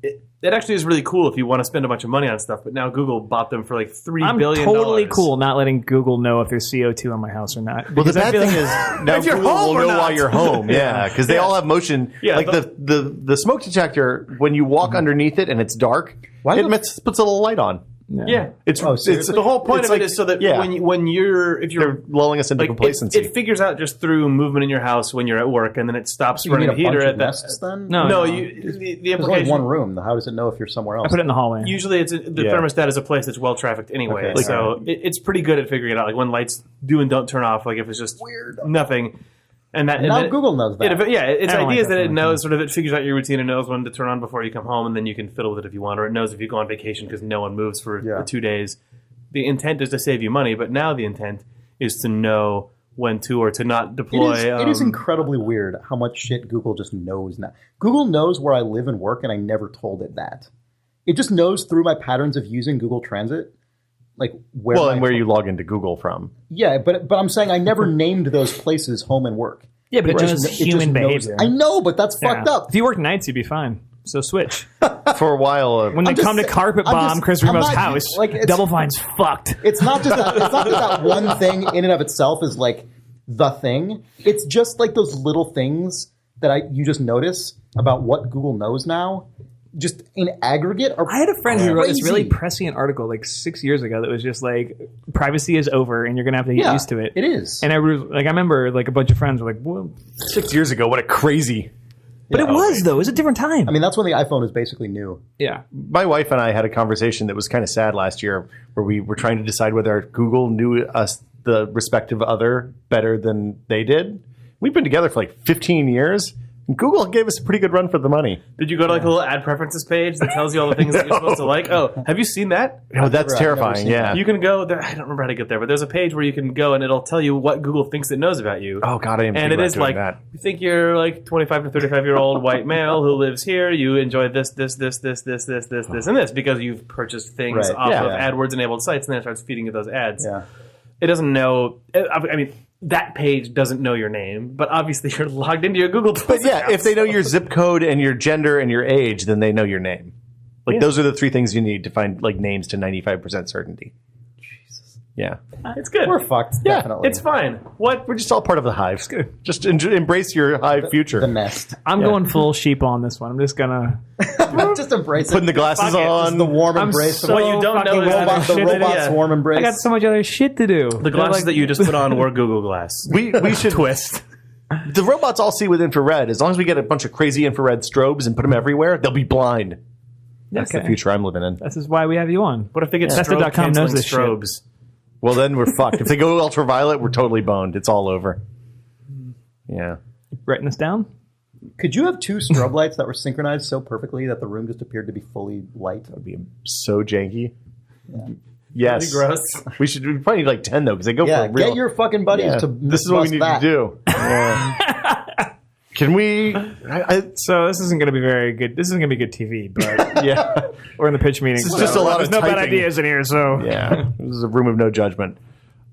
it actually is really cool if you want to spend a bunch of money on stuff. But now Google bought them for like $3 billion. I'm totally cool not letting Google know if there's CO2 in my house or not. Well, the Because I bad feel thing like- is now If you're Google home will or know not. while you're home. Yeah, because they all have motion. Yeah, like the smoke detector, when you walk underneath it and it's dark, puts a little light on. Yeah. It's seriously? The whole point it's of like- it is so that yeah. if you're They're lulling us into like complacency. it figures out just through movement in your house when you're at work, and then it stops You running need the a bunch heater of at that. nests then? No, No, no. the There's only implication. one room. How does it know if you're somewhere else? I put it in the hallway. Usually, the Yeah. thermostat is a place that's well trafficked anyway, Okay. so it's pretty good at figuring it out. Like when lights do and don't turn off, like if it's just Weird. nothing, and that Now and then Google knows that. its I don't idea is like that that it kind of knows sort of it figures out your routine and knows when to turn on before you come home, and then you can fiddle with it if you want, or it knows if you go on vacation because no one moves for 2 days. The intent is to save you money, but now the intent is to know when to or to not deploy. It is incredibly weird how much shit Google just knows now. Google knows where I live and work, and I never told it that. It just knows through my patterns of using Google Transit, like where. and where you log into Google from. Yeah, but I'm saying I never named those places home and work. Yeah, but it knows it human knows- behavior. I know, but that's Yeah. fucked up. If you work nights, you'd be fine. So switch. For a while, When they I'm just come to saying- carpet I'm bomb just- Chris I'm Remo's not- house, like, it's- Double Fine's fucked. It's not just that one thing in and of itself is like the thing. It's just like those little things that you just notice about what Google knows now. Just in aggregate, I had a friend who wrote this really crazy. prescient article like 6 years ago that was just like, privacy is over and you're going to have to get used to it. It is. And I remember like a bunch of friends were like, well, 6 years ago, what a crazy. but it was though. It was a different time. I mean, that's when the iPhone was basically new. yeah. My wife and I had a conversation that was kind of sad last year where we were trying to decide whether Google knew us, the respective other, better than they did. We've been together for like 15 years. Google gave us a pretty good run for the money. Did you go to like a little ad preferences page that tells you all the things that you're supposed to like? Oh, have you seen that? Oh, that's terrifying. Yeah. You can go there. I don't remember how to get there, but there's a page where you can go and it'll tell you what Google thinks it knows about you. Oh God, I am. And it is like, you think you're like 25 to 35-year-old white male who lives here. You enjoy this, and this because you've purchased things off of AdWords-enabled sites, and then it starts feeding you those ads. Yeah. It doesn't know. I mean, that page doesn't know your name, but obviously you're logged into your Google Plus But yeah, account. if they know your zip code and your gender and your age, then they know your name. Like those are the three things you need to find like names to 95% certainty. Jesus. Yeah. It's good. We're fucked. Yeah, Definitely. It's fine. What? We're just all part of the hive. Just embrace your hive future. The nest. I'm going full sheep on this one. I'm just gonna Just embrace it. Putting the glasses on. Just the warm embrace. so What you don't know is the robot's warm embrace. I got so much other shit to do. The glasses that you just put on were Google Glass. We should Twist. The robots all see with infrared. As long as we get a bunch of crazy infrared strobes and put them everywhere, they'll be blind. That's the future I'm living in. This is why we have you on. What if they get Tester.com knows this strobes? Well, then we're fucked. If they go ultraviolet, we're totally boned. It's all over. Yeah. Writing this down? Could you have two strobe lights that were synchronized so perfectly that the room just appeared to be fully light? That would be so janky. Yeah. Yes. Pretty gross. We probably need like 10 though, because they go for real. Get your fucking buddies to This is what we need to do. Yeah. Can we? So this isn't going to be very good. This isn't going to be good TV, but Yeah. we're in the pitch meeting. This is just a lot There's of no bad typing. ideas in here, so Yeah. This is a room of no judgment.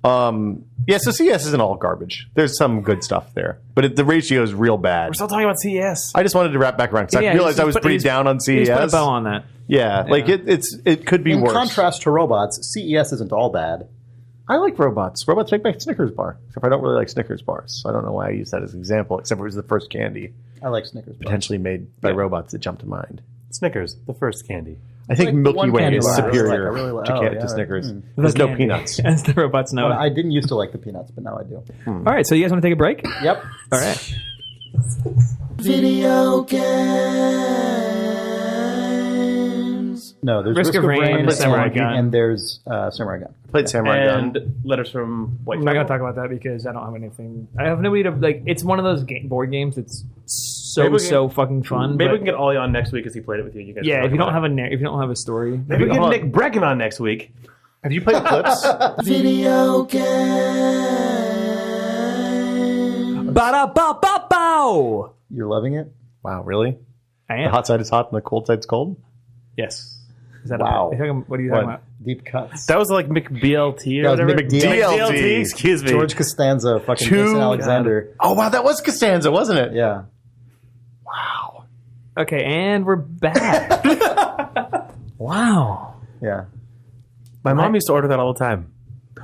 So CES isn't all garbage. There's some good stuff there, but the ratio is real bad. We're still talking about CES. I just wanted to wrap back around because I realized I was pretty down on CES. He's put a bow on that. Yeah, like it could be In worse. contrast to robots, CES isn't all bad. I like robots. Robots make my Snickers bar. Except I don't really like Snickers bars. So I don't know why I use that as an example, except it was the first candy I like Snickers. bars. potentially made by robots that jumped to mind. Snickers, the first candy. I think Like Milky one Way candy is bar. superior I really like- to Snickers. Mm. There's no Candy. peanuts. As the robots know. I didn't used to like the peanuts, but now I do. All right, so you guys want to take a break? Yep. All right. Video games. No, there's Risk of Rain, Samurai Gun. and there's Samurai Gun. Played Samurai And Gun. letters from White I'm not going to Castle. talk about that because I don't have anything. I have nobody to, like, it's one of those board games that's Maybe we so can- fucking fun. Maybe but- we can get Ollie on next week because he played it with you. You guys yeah, can if you talk don't have about it. if you don't have a story. Maybe we can Hold get Nick Brecken on next week. Have you played Eclipse? Video games. Ba-da-ba-ba-bow! You're loving it? Wow, really? I The am. hot side is hot and the cold side's cold? Yes. Is that Wow. what are you What? talking about? Deep cuts. That was like McBLT or That was whatever. McDLT. Excuse me. George Costanza, fucking Two- Jason Alexander. Oh, wow, that was Costanza, wasn't it? Yeah. Wow. Okay, and we're back. Wow. Yeah. My mom used to order that all the time.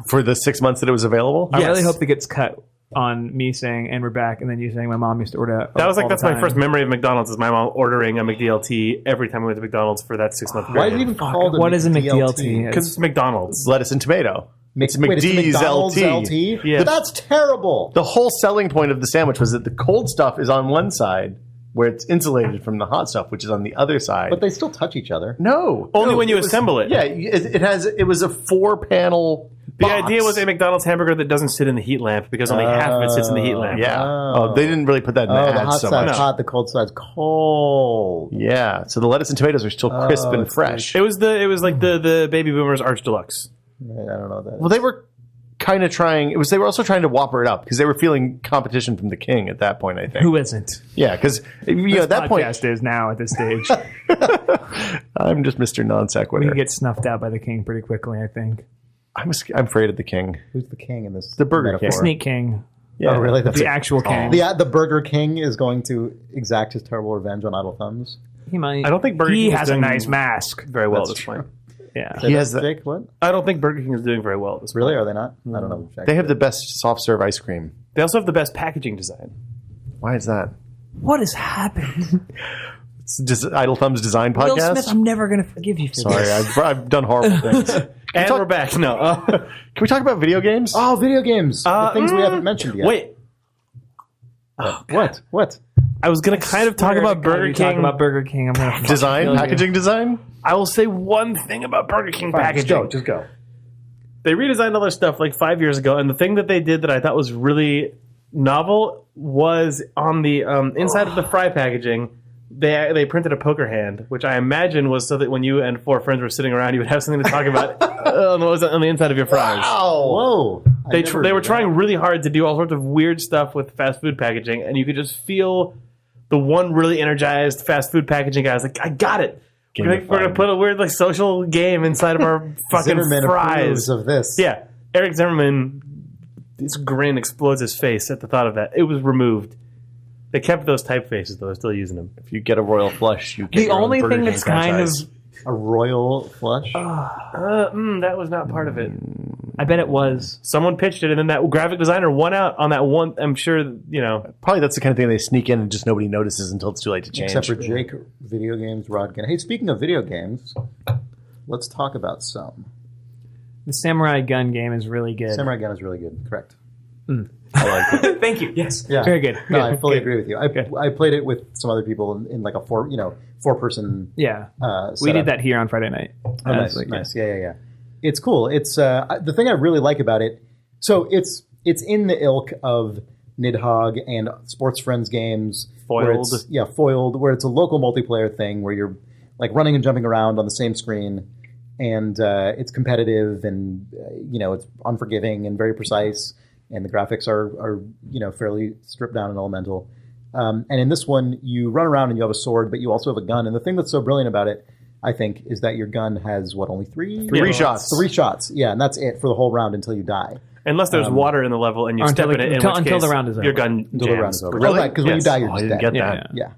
For the 6 months that it was available? I really hope that gets cut on me saying, and we're back, and then you saying my mom used to order That was like all that's the my time. first memory of McDonald's is my mom ordering a McDLT every time we went to McDonald's for that 6 month Why is it period. even called What is a McDLT? Because it's McDonald's. Lettuce and tomato. It's Wait, it's McD's McDonald's LT. Yeah. But that's terrible. The whole selling point of the sandwich was that the cold stuff is on one side, where it's insulated from the hot stuff, which is on the other side. But they still touch each other. no, Only No, when you was- assemble it. Yeah, it was a 4-panel. The idea was a McDonald's hamburger that doesn't sit in the heat lamp because only half of it sits in the heat lamp. Yeah. Oh. Oh, they didn't really put that in the Oh, the ad hot so side's much. hot, the cold side's cold. Yeah. So the lettuce and tomatoes are still crisp and it's fresh. It was like the baby boomers Arch Deluxe. Right, I don't know that. Well, they were kind of trying. They were also trying to whopper it up because they were feeling competition from the king at that point. I think. Who isn't? Yeah, because at that point, Podcast is now at this stage. I'm just Mr. Non We Sequitur. can get snuffed out by the king pretty quickly, I think. I'm afraid of the king. Who's the king in this? The Burger metaphor? King. Sneak King. Yeah. Oh, really? That's The it. actual king. The Burger King is going to exact his terrible revenge on Idle Thumbs. He might. I don't think Burger He King is has a doing nice mask. very well That's at this point. Yeah. Say He that, has the- Jake, what? I don't think Burger King is doing very well at this point. Really? Are they not? I don't know. Jack. They have the best soft serve ice cream. They also have the best packaging design. Why is that? What is happening? It's just Idle Thumbs Design Will Podcast. Smith, I'm never going to forgive you for Sorry, this. I've done horrible things. And we're back. No. Can we talk about video games? Oh, video games. The things we haven't mentioned yet. Wait. What? What? I was going to kind of talk Swear about to God, Burger you King. Talk about Burger King. I'm going to Design, packaging design. I will say one thing about Burger King packaging. Just go. They redesigned all their stuff like 5 years ago, and the thing that they did that I thought was really novel was on the inside of the fry packaging. They printed a poker hand, which I imagine was so that when you and 4 friends were sitting around, you would have something to talk about on the inside of your fries. Wow! Whoa! They were trying really hard to do all sorts of weird stuff with fast food packaging, and you could just feel the one really energized fast food packaging guy was like, "I got it. We're gonna put a weird social game inside of our fucking Zimmerman fries of this." Yeah, Eric Zimmerman. His grin explodes his face at the thought of that. It was removed. They kept those typefaces, though. They're still using them. If you get a royal flush, you get the your own only Burger thing King that's kind of franchise. A royal flush. That was not part of it. I bet it was. Someone pitched it, and then that graphic designer won out on that one. I'm sure, Probably that's the kind of thing they sneak in and just nobody notices until it's too late to change. Except for Jake, video games, Rodkin. Hey, speaking of video games, let's talk about some. The Samurai Gun game is really good. Samurai Gun is really good. Correct. I like it. Thank you. Yes. Yeah. Very good. No, Good. I fully Good. agree with you. I played it with some other people in like a four-person. Yeah. We setup. did that here on Friday night. Oh, nice, nice. Yeah. It's cool. It's the thing I really like about it. So it's in the ilk of Nidhogg and Sports Friends games. Foiled. Foiled, where it's a local multiplayer thing where you're like running and jumping around on the same screen, and it's competitive and it's unforgiving and very precise, and the graphics are fairly stripped down and elemental. And in this one, you run around and you have a sword, but you also have a gun. And the thing that's so brilliant about it, I think, is that your gun has only three shots. 3 shots. Yeah, and that's it for the whole round until you die. unless there's water in the level and you step in it, until the round is over. Your gun Until the round jams. is over. Really? Oh, right, because when you die, you're I just didn't dead. get that. Yeah.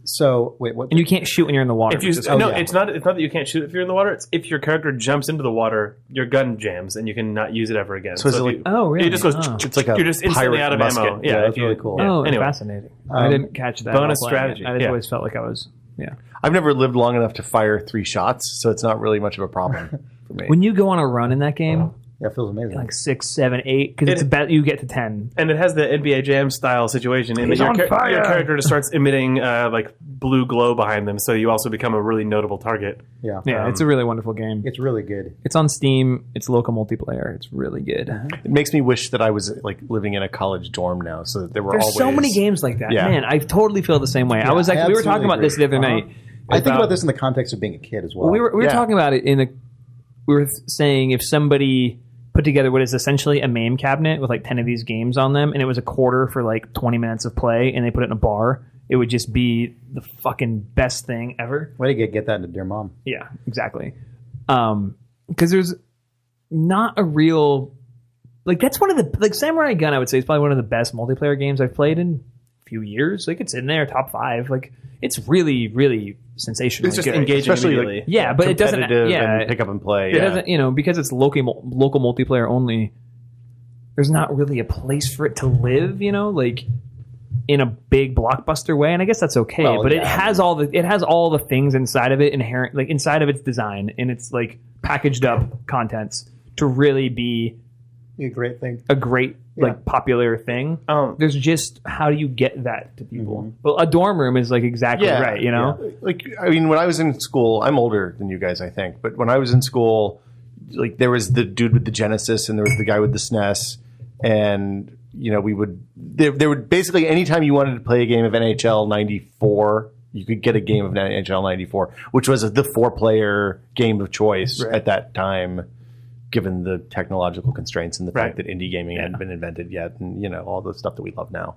So wait, what? And you can't shoot when you're in the water. If you, which is- it's not that you can't shoot if you're in the water. It's if your character jumps into the water, your gun jams and you can not use it ever again. So is it if like- you- Oh, really? It just goes. Oh. It's like a you're just instantly pirate out of musket. ammo. Yeah, that's if you- really cool. yeah. Oh, Anyway, fascinating. I didn't catch that. bonus while playing it. strategy. I just Yeah. always felt like I was. Yeah. I've never lived long enough to fire 3 shots, so it's not really much of a problem for me. When you go on a run in that game, Yeah, it feels amazing. like 6, 7, 8, because it's about you get to 10. and it has the NBA Jam style situation in that He's your, on fire. your character just starts emitting like blue glow behind them, so you also become a really notable target. Yeah, Yeah, it's a really wonderful game. it's really good. It's on Steam. It's local multiplayer. It's really good. It makes me wish that I was like living in a college dorm now, so that there were There's always so many games like that. Yeah. Man, I totally feel the same way. I was like, I we were talking absolutely about this the other agree. night. I think about this in the context of being a kid as well. We were Yeah. talking about it we were saying if somebody put together what is essentially a MAME cabinet with like 10 of these games on them, and it was a quarter for like 20 minutes of play, and they put it in a bar, it would just be the fucking best thing ever. Way to get that into Dear Mom. Yeah, exactly. Because there's not a real that's one of the Samurai Gun. I would say is probably one of the best multiplayer games I've played in a few years. Like it's in there top 5. Like it's really, really sensational. It's just engaging Especially, immediately. like, Yeah, but it doesn't. competitive Yeah, and pick up and play. it Yeah. doesn't. Because it's local multiplayer only. There's not really a place for it to live. Like in a big blockbuster way, and I guess that's okay. Well, but yeah. it has all the things inside of it inherent, like inside of its design and its like packaged up contents to really be A great thing. a great popular thing. There's just how do you get that to people? Well, a dorm room is like exactly right. Like, I mean, when I was in school, I'm older than you guys, I think, but when I was in school, like there was the dude with the Genesis and there was the guy with the SNES, and we would there would basically anytime you wanted to play a game of NHL 94, you could get a game of NHL 94, which was the 4-player game of choice at that time, given the technological constraints and the fact that indie gaming hadn't been invented yet, and all the stuff that we love now.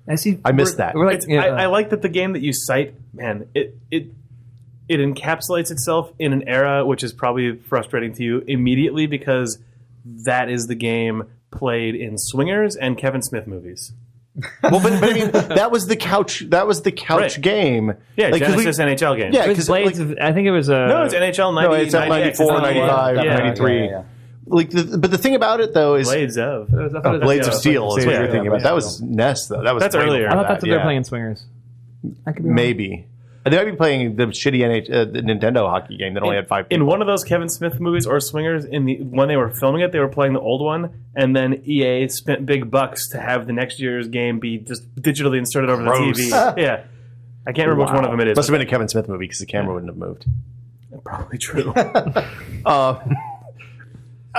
I miss that. We're like, I like that the game that you cite, man, it encapsulates itself in an era which is probably frustrating to you immediately because that is the game played in swingers and Kevin Smith movies. Well, but I mean, that was the couch. That was the couch Right. game. Yeah, 'cause Genesis NHL game. Yeah, it was because Blades of, I think it was No, it's NHL 90. No, it's at 94, 95, Yeah. 93. Yeah. Like, but the thing about it though is Blades of. Blades of Steel is what you're thinking about. yeah. That was NES though. That was That's way earlier. before I thought that's what they're yeah. playing in Swingers. I could be wrong. Maybe. They might be playing the shitty the Nintendo hockey game that only had 5 people. In one of those Kevin Smith movies or swingers, when they were filming it, they were playing the old one, and then EA spent big bucks to have the next year's game be just digitally inserted over Gross. the TV. Yeah, I can't remember which one of them it is. Must have been a Kevin Smith movie because the camera wouldn't have moved. Probably true.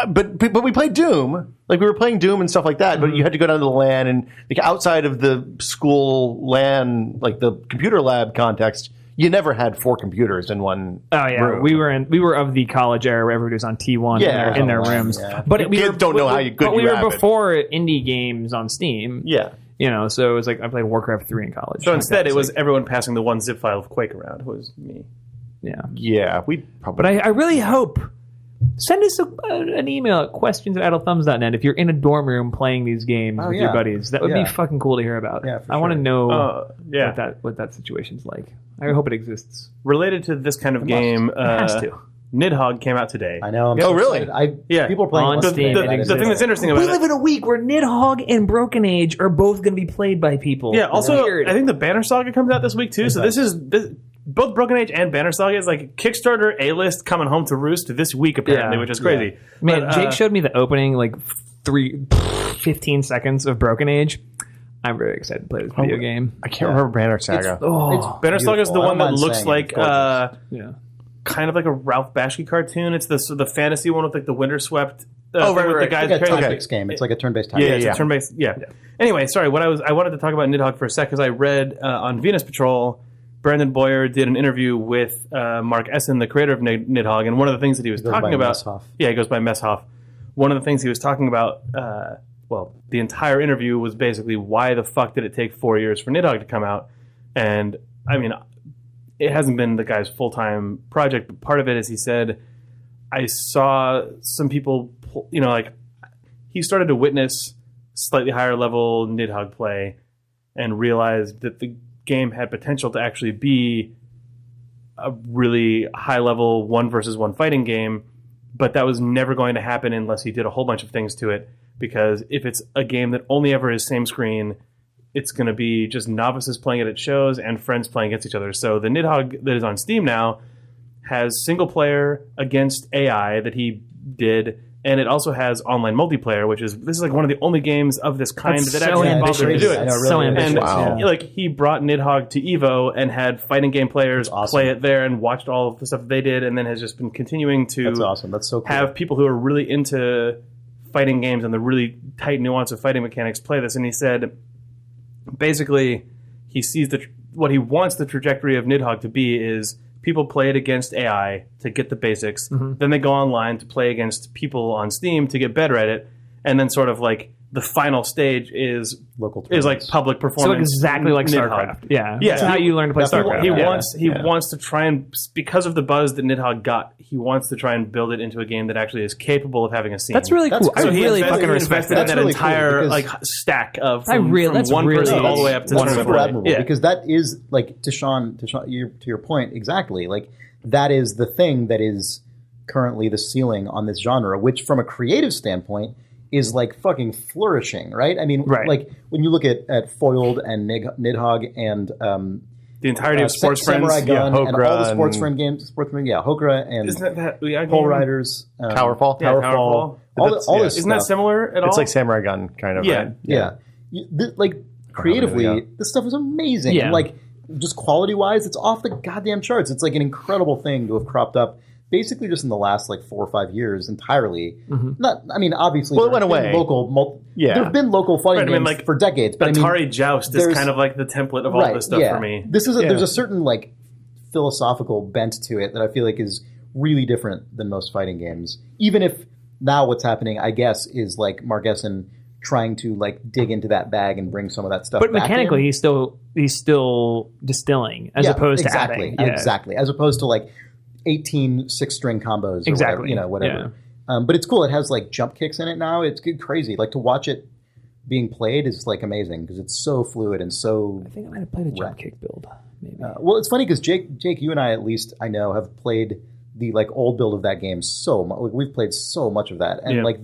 But we played Doom. Like, we were playing Doom and stuff like that, but you had to go down to the LAN, and like, outside of the school LAN, like the computer lab context, you never had 4 computers in one room. We were of the college era where everybody was on T1 in their rooms. Yeah. But we don't know how you good. But we were before indie games on Steam. Yeah. You know, so it was like I played Warcraft 3 in college. So instead, it was everyone passing the one zip file of Quake around. It was me. Yeah. Yeah. We probably. But I really hope. Send us an email at questions@idlethumbs.net if you're in a dorm room playing these games with your buddies. That would be fucking cool to hear about. Yeah, I want to know yeah. what that situation's like. I hope it exists. Related to this kind of game, It has to. Nidhogg came out today. I know. Oh, really? Yeah. People are playing On it Steam. The thing that's interesting about We live in a week where Nidhogg and Broken Age are both going to be played by people. Yeah, also, Weird. I think the Banner Saga comes out this week, too. So this is... both Broken Age and Banner Saga is like Kickstarter A-list coming home to roost this week, apparently, which is crazy. Man, But, Jake showed me the opening, like 15 seconds of Broken Age. I'm very excited to play this video game. I can't remember Banner Saga. Banner Saga is the one that looks like Yeah. kind of like a Ralph Bashki cartoon. It's the fantasy one with like the winter-swept... right. The guys It's like a carrying tactics game. It's like a turn-based tactics. it's a turn-based. Yeah. Anyway, sorry. I wanted to talk about Nidhogg for a sec because I read on Venus Patrol, Brandon Boyer did an interview with Mark Essen, the creator of Nidhogg, and one of the things that he was talking about. Yeah, he goes by Messhoff. One of the things he was talking about. The entire interview was basically why the fuck did it take 4 years for Nidhogg to come out? And I mean, it hasn't been the guy's full-time project, but part of it is he said, I saw some people, he started to witness slightly higher level Nidhogg play and realized that the game had potential to actually be a really high level 1-versus-1 fighting game, but that was never going to happen unless he did a whole bunch of things to it, because if it's a game that only ever is same screen, it's going to be just novices playing it at shows and friends playing against each other. So the Nidhogg that is on Steam now has single player against AI that he did, and it also has online multiplayer, this is like one of the only games of this kind that actually bothered to do it. So ambitious. And like he brought Nidhogg to Evo and had fighting game players play it there and watched all of the stuff they did, and then has just been continuing to That's awesome. That's so cool. have people who are really into fighting games and the really tight nuance of fighting mechanics play this. And he said basically he sees what he wants the trajectory of Nidhogg to be is people play it against AI to get the basics. Then they go online to play against people on Steam to get better at it. And then sort of like the final stage is like public performance. So exactly like StarCraft. Yeah. That's how you learn to play StarCraft. He wants to try and, because of the buzz that Nidhogg got, he wants to try and build it into a game that actually is capable of having a scene. That's really cool. So I really fucking respect invested in that really entire cool like stack of from one person all the way up to that's super tournament. admirable because that is like to your point exactly, like that is the thing that is currently the ceiling on this genre, which from a creative standpoint is like fucking flourishing, right? I mean, like when you look at Foiled and Nidhogg and the entirety of Sports Friends, Samurai Gunn, and all the Sports Friend games, Hokra and isn't that Pole Riders, Towerfall, Towerfall. All this isn't that similar at all? It's like Samurai Gunn kind of. Yeah. Like creatively, this stuff is amazing. Yeah. And like just quality wise, it's off the goddamn charts. It's like an incredible thing to have cropped up. Basically, just in the last like 4 or 5 years, entirely. Not, I mean, obviously, it went away. There have been local fighting games for decades. But Atari Joust is kind of like the template of all this stuff for me. This is there's a certain like philosophical bent to it that I feel like is really different than most fighting games. Even if now what's happening, I guess, is like Mark Essen trying to like dig into that bag and bring some of that stuff. But back mechanically, in. he's still distilling as opposed to adding. Exactly, as opposed to like 18 6-string combos or whatever. But it's cool. It has like jump kicks in it now. It's crazy. Like to watch it being played is like amazing because it's so fluid and so. I think I might have played a jump kick build. Maybe. Well, it's funny because Jake, you and I at least I know have played the like old build of that game so much. Like, we've played so much of that, and like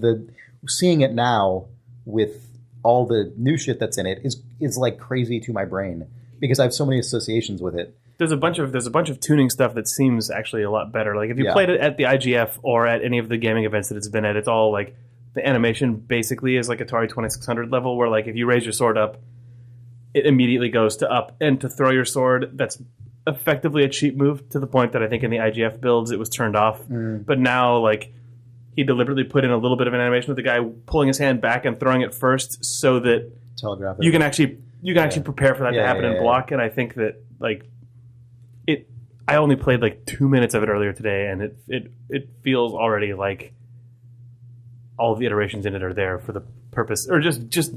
seeing it now with all the new shit that's in it is like crazy to my brain because I have so many associations with it. There's a bunch of tuning stuff that seems actually a lot better. Like if you played it at the IGF or at any of the gaming events that it's been at, it's all like the animation basically is like Atari 2600 level, where like if you raise your sword up, it immediately goes to up, and to throw your sword, that's effectively a cheap move to the point that I think in the IGF builds it was turned off. But now like he deliberately put in a little bit of an animation with the guy pulling his hand back and throwing it first, so that telegraph it. you can actually prepare for that to happen and block. And I think that I only played like 2 minutes of it earlier today, and it feels already like all of the iterations in it are there for the purpose, or just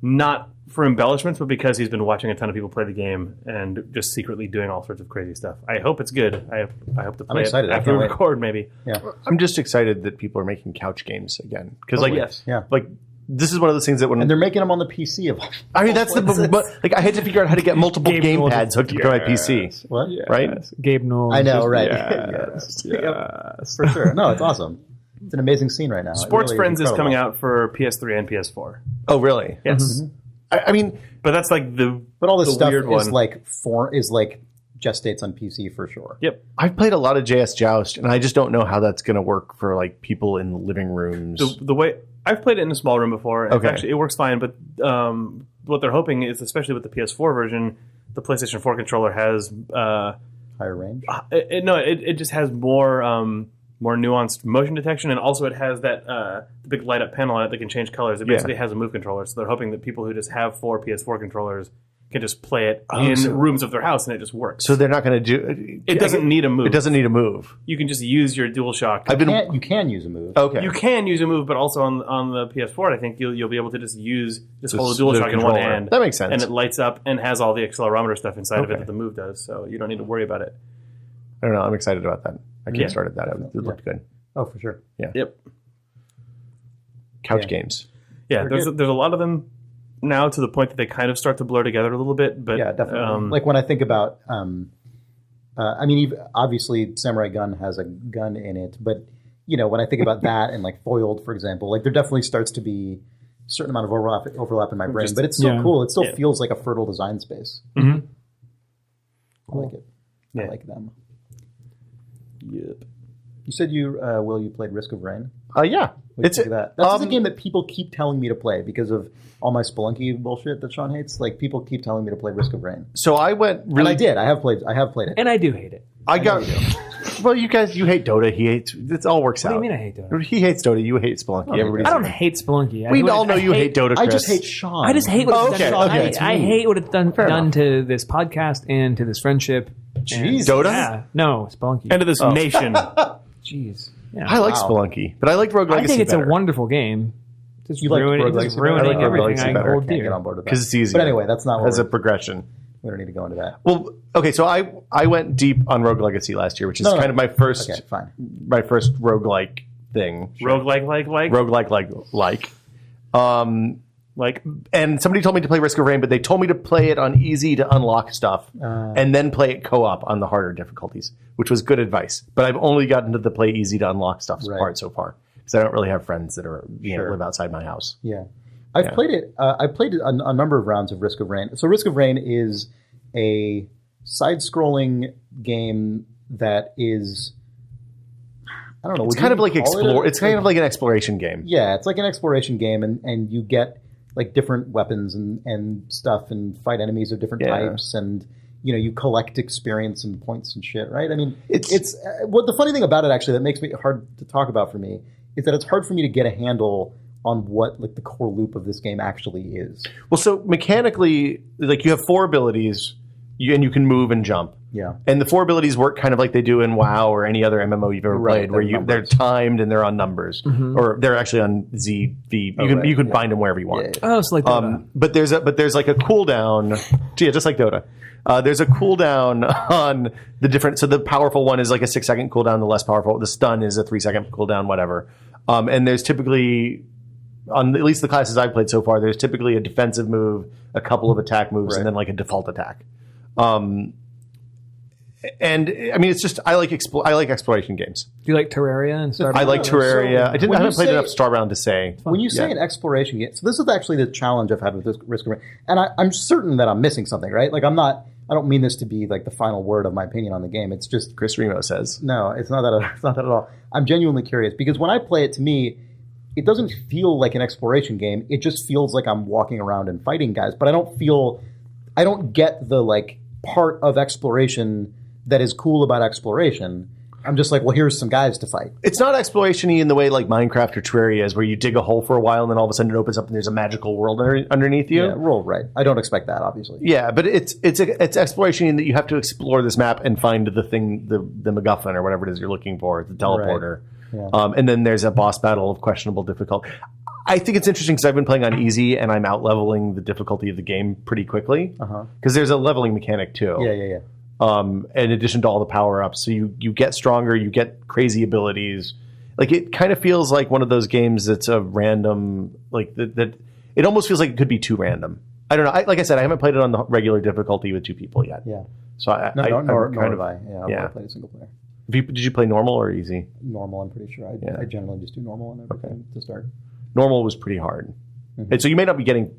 not for embellishments, but because he's been watching a ton of people play the game and just secretly doing all sorts of crazy stuff. I hope it's good. I hope to play it after we record, maybe. Yeah, I'm just excited that people are making couch games again, because yeah, like this is one of those things that and they're making them on the PC. I mean, that's like I had to figure out how to get multiple game pads hooked to my PC. What? Yes. Right? Gabe Knowles. I know, right? Yes. Yes. For sure. No, it's awesome. It's an amazing scene right now. Sports Friends is coming out for PS3 and PS4. Oh, really? Yes. Mm-hmm. I mean, but that's like but all this stuff is one. like gestates on PC for sure. Yep. I've played a lot of JS Joust, and I just don't know how that's going to work for like people in living rooms. The way I've played it in a small room before. Okay. Actually, it works fine. But what they're hoping is, especially with the PS4 version, the PlayStation 4 controller has higher range. It just has more nuanced motion detection, and also it has that the big light up panel on it that can change colors. It basically has a move controller, so they're hoping that people who just have 4 PS4 controllers can just play it in rooms of their house, and it just works. So they're not going to do. It doesn't need a move. It doesn't need a move. You can just use your DualShock. You can use a move. Okay. You can use a move, but also on the PS4, I think you'll be able to just hold the DualShock in one hand. That makes sense. And it lights up and has all the accelerometer stuff inside of it that the move does, so you don't need to worry about it. I don't know. I'm excited about that. I kickstarted that. It looked good. Oh, for sure. Yeah. Yep. Couch games. Yeah, there's a lot of them now, to the point that they kind of start to blur together a little bit. But yeah, definitely. Like when I think about, I mean, obviously Samurai Gunn has a gun in it, but when I think about that and like Foiled, for example, like there definitely starts to be a certain amount of overlap in my brain, but it's still cool. It still feels like a fertile design space. Mm-hmm. I like it. Yeah. I like them. Yep. You said you played Risk of Rain? Yeah. That's a game that people keep telling me to play because of all my Spelunky bullshit that Sean hates. Like people keep telling me to play Risk of Rain. So I went really. And I did. I have played it. And I do hate it. Well, you hate Dota. He hates. It all works out. What do you mean I hate Dota? He hates Dota. You hate Spelunky. I don't hate Spelunky. We all know you hate Dota, Chris. I just hate Sean. I just hate what it's done. Okay. I hate what it's done to this podcast and to this friendship. Jeez. Dota? Yeah. No, Spelunky. And to this nation. Jeez. Yeah. I like Spelunky, but I like Rogue Legacy I think it's better. a wonderful game. Just You like Rogue Legacy better? ruining I like Rogue everything Legacy I better. hold Can't dear. get on board with that. Because it's easy. But anyway, that's not what as a progression. We don't need to go into that. Well, okay, so I went deep on Rogue Legacy last year, which is kind of my first roguelike thing. Roguelike. And somebody told me to play Risk of Rain, but they told me to play it on easy to unlock stuff and then play it co-op on the harder difficulties, which was good advice. But I've only gotten to the play easy to unlock stuff part so far because I don't really have friends that are live outside my house. Yeah. I've played it. I played a number of rounds of Risk of Rain. So Risk of Rain is a side-scrolling game that is, I don't know. It's kind of like It's kind of like an exploration game. Yeah, it's like an exploration game, and you get like different weapons and stuff, and fight enemies of different types, and you collect experience and points and shit. Right? I mean, it's what the funny thing about it actually that makes it hard to talk about for me is that it's hard for me to get a handle on what like the core loop of this game actually is. Well, so mechanically, like you have 4 abilities, and you can move and jump. Yeah. And the 4 abilities work kind of like they do in WoW or any other MMO you've ever played, where they're timed and they're on numbers, or they're actually on ZV. You can bind them wherever you want. Oh, it's like Dota. But there's like a cooldown. Yeah, just like Dota. There's a cooldown on the different. So the powerful one is like a 6-second cooldown. The less powerful, the stun is a 3-second cooldown. Whatever. And there's typically, on at least the classes I've played so far, there's typically a defensive move, a couple of attack moves, and then like a default attack. And I mean, it's just I like exploration games. Do you like Terraria and stuff? I like Terraria. I haven't played enough Starbound to say. When you say an exploration game, so this is actually the challenge I've had with this Risk of Rain, and I'm certain that I'm missing something, right? Like I don't mean this to be like the final word of my opinion on the game. It's just Chris Remo says. No, it's not that. It's not that at all. I'm genuinely curious because when I play it, to me, it doesn't feel like an exploration game. It just feels like I'm walking around and fighting guys, but I don't get the like part of exploration that is cool about exploration. I'm just like, well, here's some guys to fight. It's not exploration-y in the way like Minecraft or Terraria is, where you dig a hole for a while and then all of a sudden it opens up and there's a magical world underneath you. Yeah, right. I don't expect that, obviously. Yeah, but it's exploration in that you have to explore this map and find the thing, the MacGuffin or whatever it is you're looking for, the teleporter. Right. Yeah. And then there's a boss battle of questionable difficulty. I think it's interesting because I've been playing on easy and I'm out-leveling the difficulty of the game pretty quickly. Because there's a leveling mechanic too. Yeah. In addition to all the power-ups. So you get stronger, you get crazy abilities. Like, it kind of feels like one of those games that's a random, like, that it almost feels like it could be too random. I don't know. Like I said, I haven't played it on the regular difficulty with two people yet. Yeah. So nor have I. Yeah, I've never played a single player. Did you play normal or easy? Normal, I'm pretty sure. I generally just do normal and everything to start. Normal was pretty hard. And so you may not be getting...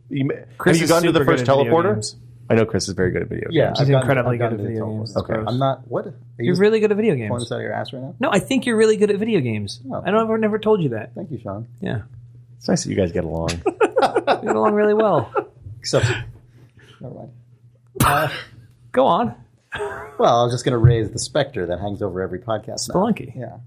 Have you gone to the first teleporter? I know Chris is very good at video games. Yeah, he's incredibly good at video games. Okay. I'm not... What? You're really good at video games. Pulling this out of your ass right now? No, I think you're really good at video games. Oh, I've never told you that. Thank you, Sean. Yeah. It's nice that you guys get along. We get along really well. Except... Never mind. Go on. Well, I was just going to raise the specter that hangs over every podcast now. Spelunky. Yeah.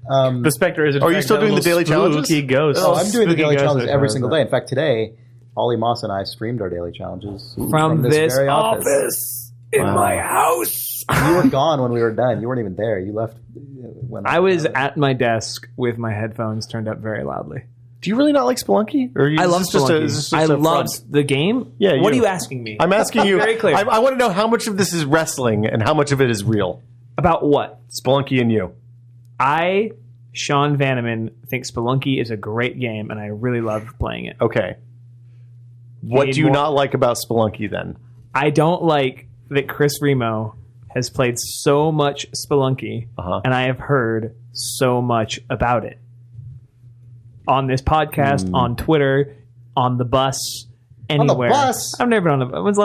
The specter is. Are you still doing the daily challenges? Ghost. Oh, I'm doing the daily challenges every single day. In fact, today, Ollie Moss and I streamed our daily challenges from this very office in my house. You were gone when we were done. You weren't even there. You left when I was at my desk with my headphones turned up very loudly. Do you really not like Spelunky? Or I love Spelunky. I loved the game. Yeah. What are you asking me? I'm asking you. Very clear. I want to know how much of this is wrestling and how much of it is real. About what? Spelunky and you. Sean Vanneman, think Spelunky is a great game, and I really love playing it. Okay. What do you not like about Spelunky then? I don't like that Chris Remo has played so much Spelunky, and I have heard so much about it. On this podcast, on Twitter, on the bus, anywhere. On the bus? I've never been on the bus.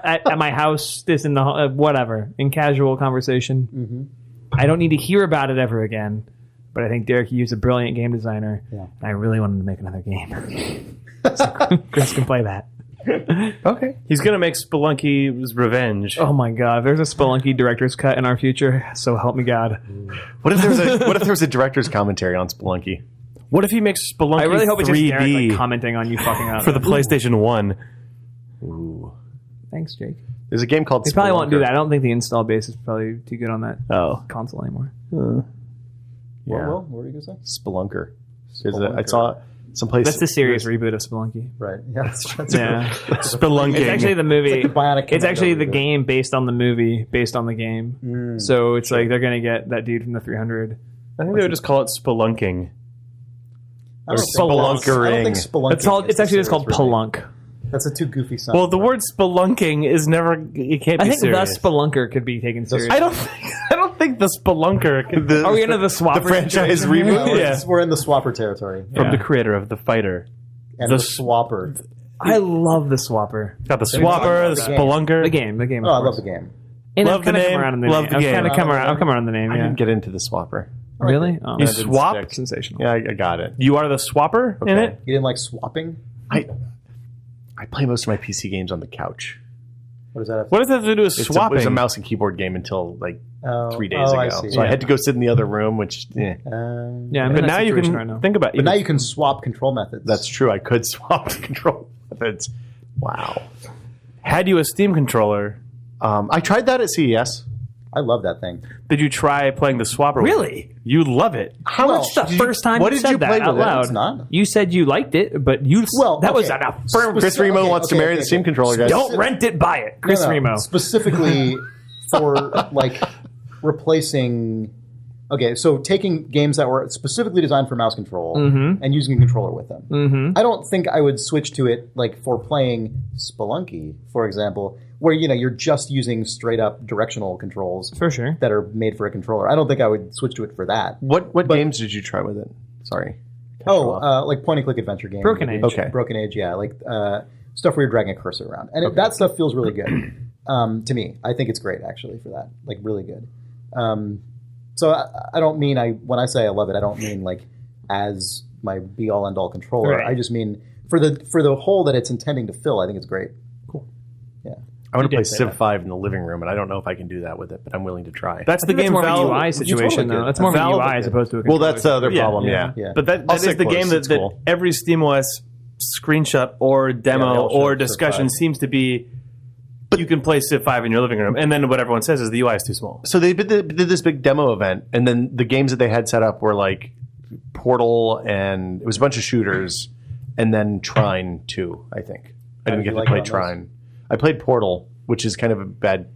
At my house, this in the whatever, in casual conversation. Mm-hmm. I don't need to hear about it ever again. But I think Derek Hughes is a brilliant game designer, and I really want him to make another game. So Chris can play that. Okay. He's going to make Spelunky's Revenge. Oh my God! If there's a Spelunky director's cut in our future, so help me God. What if there's a director's commentary on Spelunky? What if he makes Spelunky 3D? I really hope it's just Derek like, commenting on you fucking up for the PlayStation 1. Ooh. Thanks, Jake. There's a game called. They probably won't do that. I don't think the install base is probably too good on that console anymore. Yeah. What were you going to say? Spelunker. I saw someplace. That's the serious reboot of Spelunky. Right. Yeah. Spelunking. It's actually the movie. It's actually the game based on the movie, based on the game. So it's like they're going to get that dude from the 300. I think they would just call it Spelunking. Or Spelunkering. I don't think Spelunking It's actually just called Pelunk. That's a too goofy sound. Well, the word spelunking is never. You can't. I be think serious. the Spelunker could be taken seriously. I don't think the Spelunker. Are we into the swap? The franchise reboot? Yeah, we're in the swapper territory. From the creator of the fighter. And the swapper. I love the swapper. Got the swapper, the Spelunker. The game. Oh, I love the game. And love the name. Love the game. I've come around the name. I didn't get into the swapper. Really? Oh, you swap? Sensational. Yeah, I got it. You are the swapper in it? You didn't like swapping? I play most of my PC games on the couch. What does that have What does that have to do with swapping? It was a mouse and keyboard game until like 3 days ago. I see. So I had to go sit in the other room, which I'm but in now you can right now. think about it. But now you can swap control methods. That's true. I could swap the control methods. Wow. Had you a Steam controller? I tried that at CES. I love that thing. Did you try playing the swapper? Really? You love it. How much the first time what you did said you that play out with it? loud? It's not. You said you liked it, but that was an affirmative. Chris Remo wants to marry the Steam controller, guys. Don't rent it, buy it. Chris Remo. Specifically for like replacing. Okay, so taking games that were specifically designed for mouse control and using a controller with them. I don't think I would switch to it like for playing Spelunky, for example, where you're just using straight up directional controls For sure. that are made for a controller. I don't think I would switch to it for that. What games did you try with it? Sorry. Like point and click adventure games. Broken Age. Okay. Broken Age, yeah, like stuff where you're dragging a cursor around, and that stuff feels really good to me. I think it's great actually for that, like really good. So I don't mean when I say I love it, I don't mean like as my be all end all controller. Right. I just mean for the hole that it's intending to fill. I think it's great. Cool. Yeah. I want to play Civ 5 in the living room, and I don't know if I can do that with it, but I'm willing to try. That's the game. More of a Valve, UI situation, though. That's more of a UI as opposed to a controller. Well, that's the other problem, yeah. But that is the game that every SteamOS screenshot or demo or discussion seems to be. You can play Civ 5 in your living room, and then what everyone says is the UI is too small. So they did this big demo event, and then the games that they had set up were like Portal, and it was a bunch of shooters, and then Trine 2, I think. I didn't get to play Trine. I played Portal, which is kind of a bad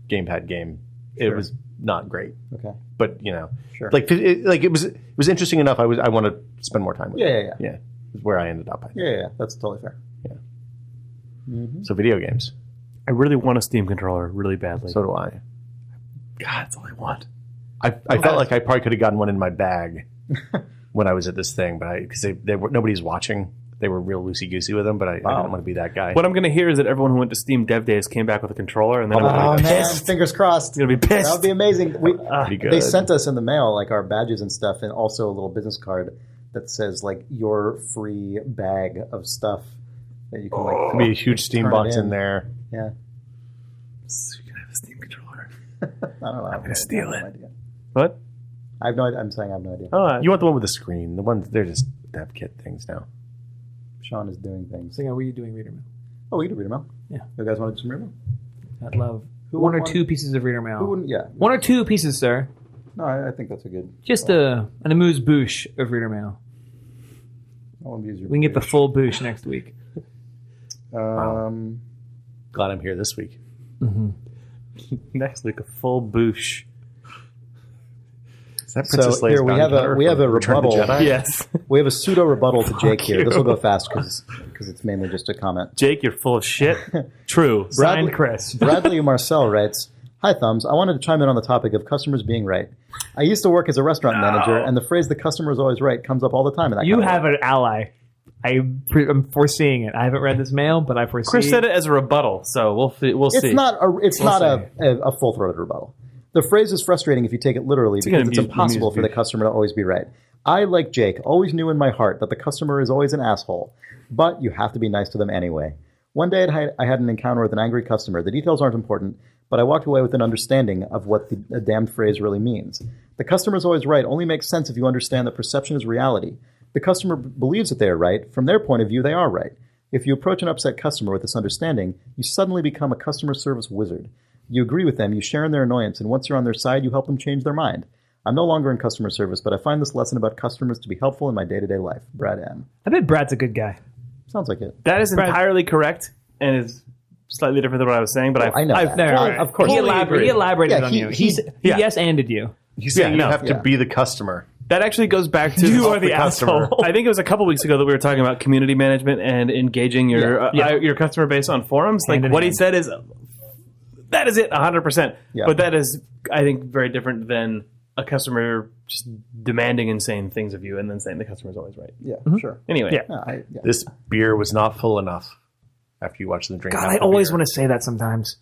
gamepad game. It was not great. Okay, but it was interesting enough. I want to spend more time with it. Yeah. Is where I ended up. I think. Yeah. That's totally fair. Yeah. Mm-hmm. So video games. I really want a Steam controller really badly. So do I. God, that's all I want. I felt like I probably could have gotten one in my bag when I was at this thing, but because nobody's watching. They were real loosey-goosey with them, but I didn't want to be that guy. What I'm going to hear is that everyone who went to Steam Dev Days came back with a controller, and then fingers crossed. You're going to be pissed. That would be amazing. Pretty good. They sent us in the mail like our badges and stuff, and also a little business card that says like your free bag of stuff that you can like. There'll be a huge Steam box in there. Yeah. So you can have a Steam controller. I don't know. I'm going to steal it. What? I have no idea. I'm saying I have no idea. Oh, you want the one with the screen? The ones they're just dev kit things now. Sean is doing things. So, were you doing reader mail? Oh, we can do reader mail. Yeah. You guys want to do some reader mail? I'd love one or two pieces of reader mail. Who wouldn't? Yeah. One or two pieces, sir. No, I think that's a good. Just an amuse bouche of reader mail. We can get the full bouche next week. Glad I'm here this week. Mm-hmm. Next week, a full bouche. Is that Princess Leia's here we have a rebuttal. Yes, we have a pseudo rebuttal to Jake here. This will go fast because it's mainly just a comment. Jake, you're full of shit. True. Signed, Chris. Bradley Marcel writes, "Hi Thumbs. I wanted to chime in on the topic of customers being right. I used to work as a restaurant manager, and the phrase "the customer is always right" comes up all the time. In that you have an ally. I'm foreseeing it. I haven't read this mail, but I foresee. Chris said it as a rebuttal, so we'll see. It's not a full-throated rebuttal. The phrase is frustrating if you take it literally because it's impossible for the customer to always be right. I, like Jake, always knew in my heart that the customer is always an asshole, but you have to be nice to them anyway. One day I had an encounter with an angry customer. The details aren't important, but I walked away with an understanding of what the damned phrase really means. The customer is always right only makes sense if you understand that perception is reality. The customer believes that they are right. From their point of view, they are right. If you approach an upset customer with this understanding, you suddenly become a customer service wizard. You agree with them, you share in their annoyance, and once you're on their side, you help them change their mind. I'm no longer in customer service, but I find this lesson about customers to be helpful in my day-to-day life. Brad M. I bet Brad's a good guy. Sounds like it. That is entirely correct, and is slightly different than what I was saying, but I know that. Of course. He elaborated on you. He yes-anded you. He's saying you have to be the customer. That actually goes back to you are the asshole. I think it was a couple weeks ago that we were talking about community management and engaging your customer base on forums. Like what he said is, that is it, 100%. Yeah. But that is, I think, very different than a customer just demanding insane things of you and then saying the customer is always right. Yeah, sure. Anyway, this beer was not full enough. After you watch the drink, God, I always want to say that sometimes.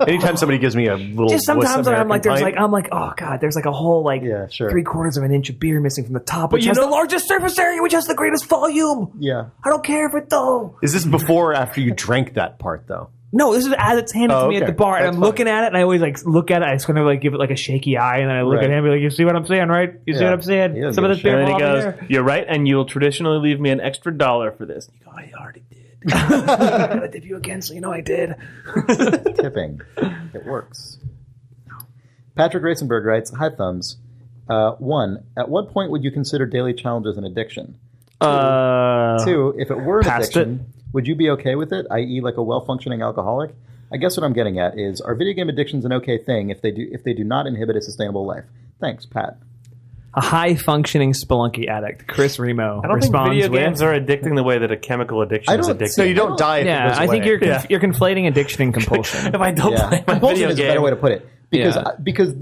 Anytime somebody gives me a little, just sometimes I'm like, oh God, there's like a whole 3/4 of an inch of beer missing from the top, which has the largest surface area, which has the greatest volume. Yeah, I don't care if it though. Is this before or after you drank that part though? No, this is as it's handed to me at the bar, and I'm looking at it, and I always look at it. I just kind of give it a shaky eye, and then I look at him and be like, "You see what I'm saying, right? You see what I'm saying? Some of this beer." And then he goes, "You're right, and you'll traditionally leave me an extra $1 for this." You go, "I already did." I'm gonna tip you again, so you know I did. Tipping, it works. Patrick Ratzenberg writes, "Hi Thumbs. 1. At what point would you consider daily challenges an addiction? 2. If it were an addiction, would you be okay with it? I.e., like a well-functioning alcoholic? I guess what I'm getting at is, are video game addictions an okay thing if they do not inhibit a sustainable life? Thanks, Pat." A high-functioning Spelunky addict, Chris Remo, I don't think video games are addicting the way that a chemical addiction is addicting. So you don't die if it goes away. I think you're conflating addiction and compulsion. If I don't play my compulsion video is game, a better way to put it. Because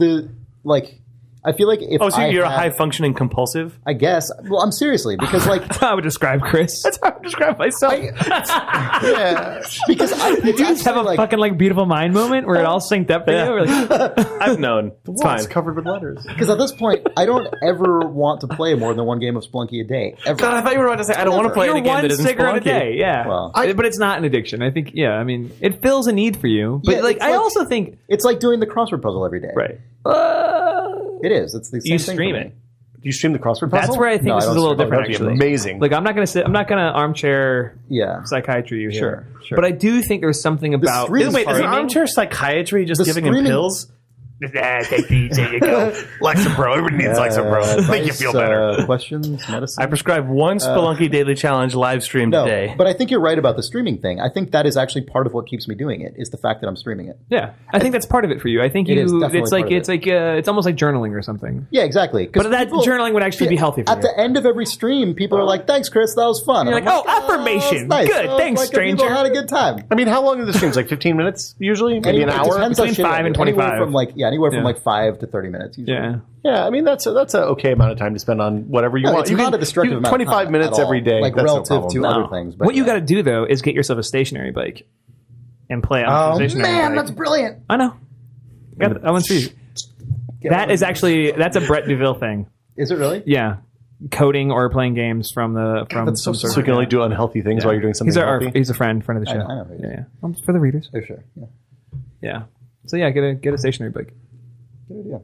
I feel like if so you're a high-functioning compulsive? I guess. Well, I'm seriously, because like... That's how I would describe Chris. That's how I would describe myself. Yeah. Because you just have a fucking like beautiful mind moment where it all synced up for you? Or like, I've known. It's fine. Covered with letters. Because at this point, I don't ever want to play more than one game of Spelunky a day. Ever. God, I thought you were about to say, I don't want to play any game that isn't cigarette Spelunky. a day, yeah. Well, but it's not an addiction. I think, I mean, it fills a need for you. But Yeah, I also think... It's like doing the crossword puzzle every day. Right. It is. It's the same You thing stream for me. it. Do you stream the crossword puzzle? That's where I think this is a little different, That'd be actually. amazing. Like, I'm not going to armchair psychiatry you here. Sure. But I do think there's something about... stream Wait, is part- armchair psychiatry just giving him streaming- pills? Take these, there you go. Lexapro. Everybody needs Lexapro. Make you feel better. Questions, medicine. I prescribe one Spelunky Daily Challenge live stream today. But I think you're right about the streaming thing. I think that is actually part of what keeps me doing it, is the fact that I'm streaming it. Yeah, I think that's part of it for you. I think It is definitely it's like part of it's like it's almost like journaling or something. Yeah, exactly. But that journaling would actually be healthy for At you. the end of every stream, people are like, "Thanks, Chris, that was fun." You're And like, I'm "Oh, affirmation. that's nice." Good. So, Thanks, like, stranger. People had a good time. I mean, how long are the streams? Like 15 minutes usually? Maybe an It hour? depends on Between shit 5 and anywhere 25. from anywhere from like 5 to 30 minutes. Usually. Yeah. Yeah, I mean, that's an okay amount of time to spend on whatever you No, want. it's you not can a destructive do amount of 25 time minutes at all, every day. like That's no relative problem. to other things. But What you got to do though is get yourself a stationary bike and play on a stationary man, bike. that's brilliant. I know. I want to see. That's a Brett Duville thing. Is it really? Yeah, coding or playing games from that's so some sort So you can only do unhealthy things while you're doing something healthy? He's a friend of the show. I know who he is. Yeah. For the readers. Oh, sure. Yeah. Yeah. So yeah, get a stationary bike. Good idea.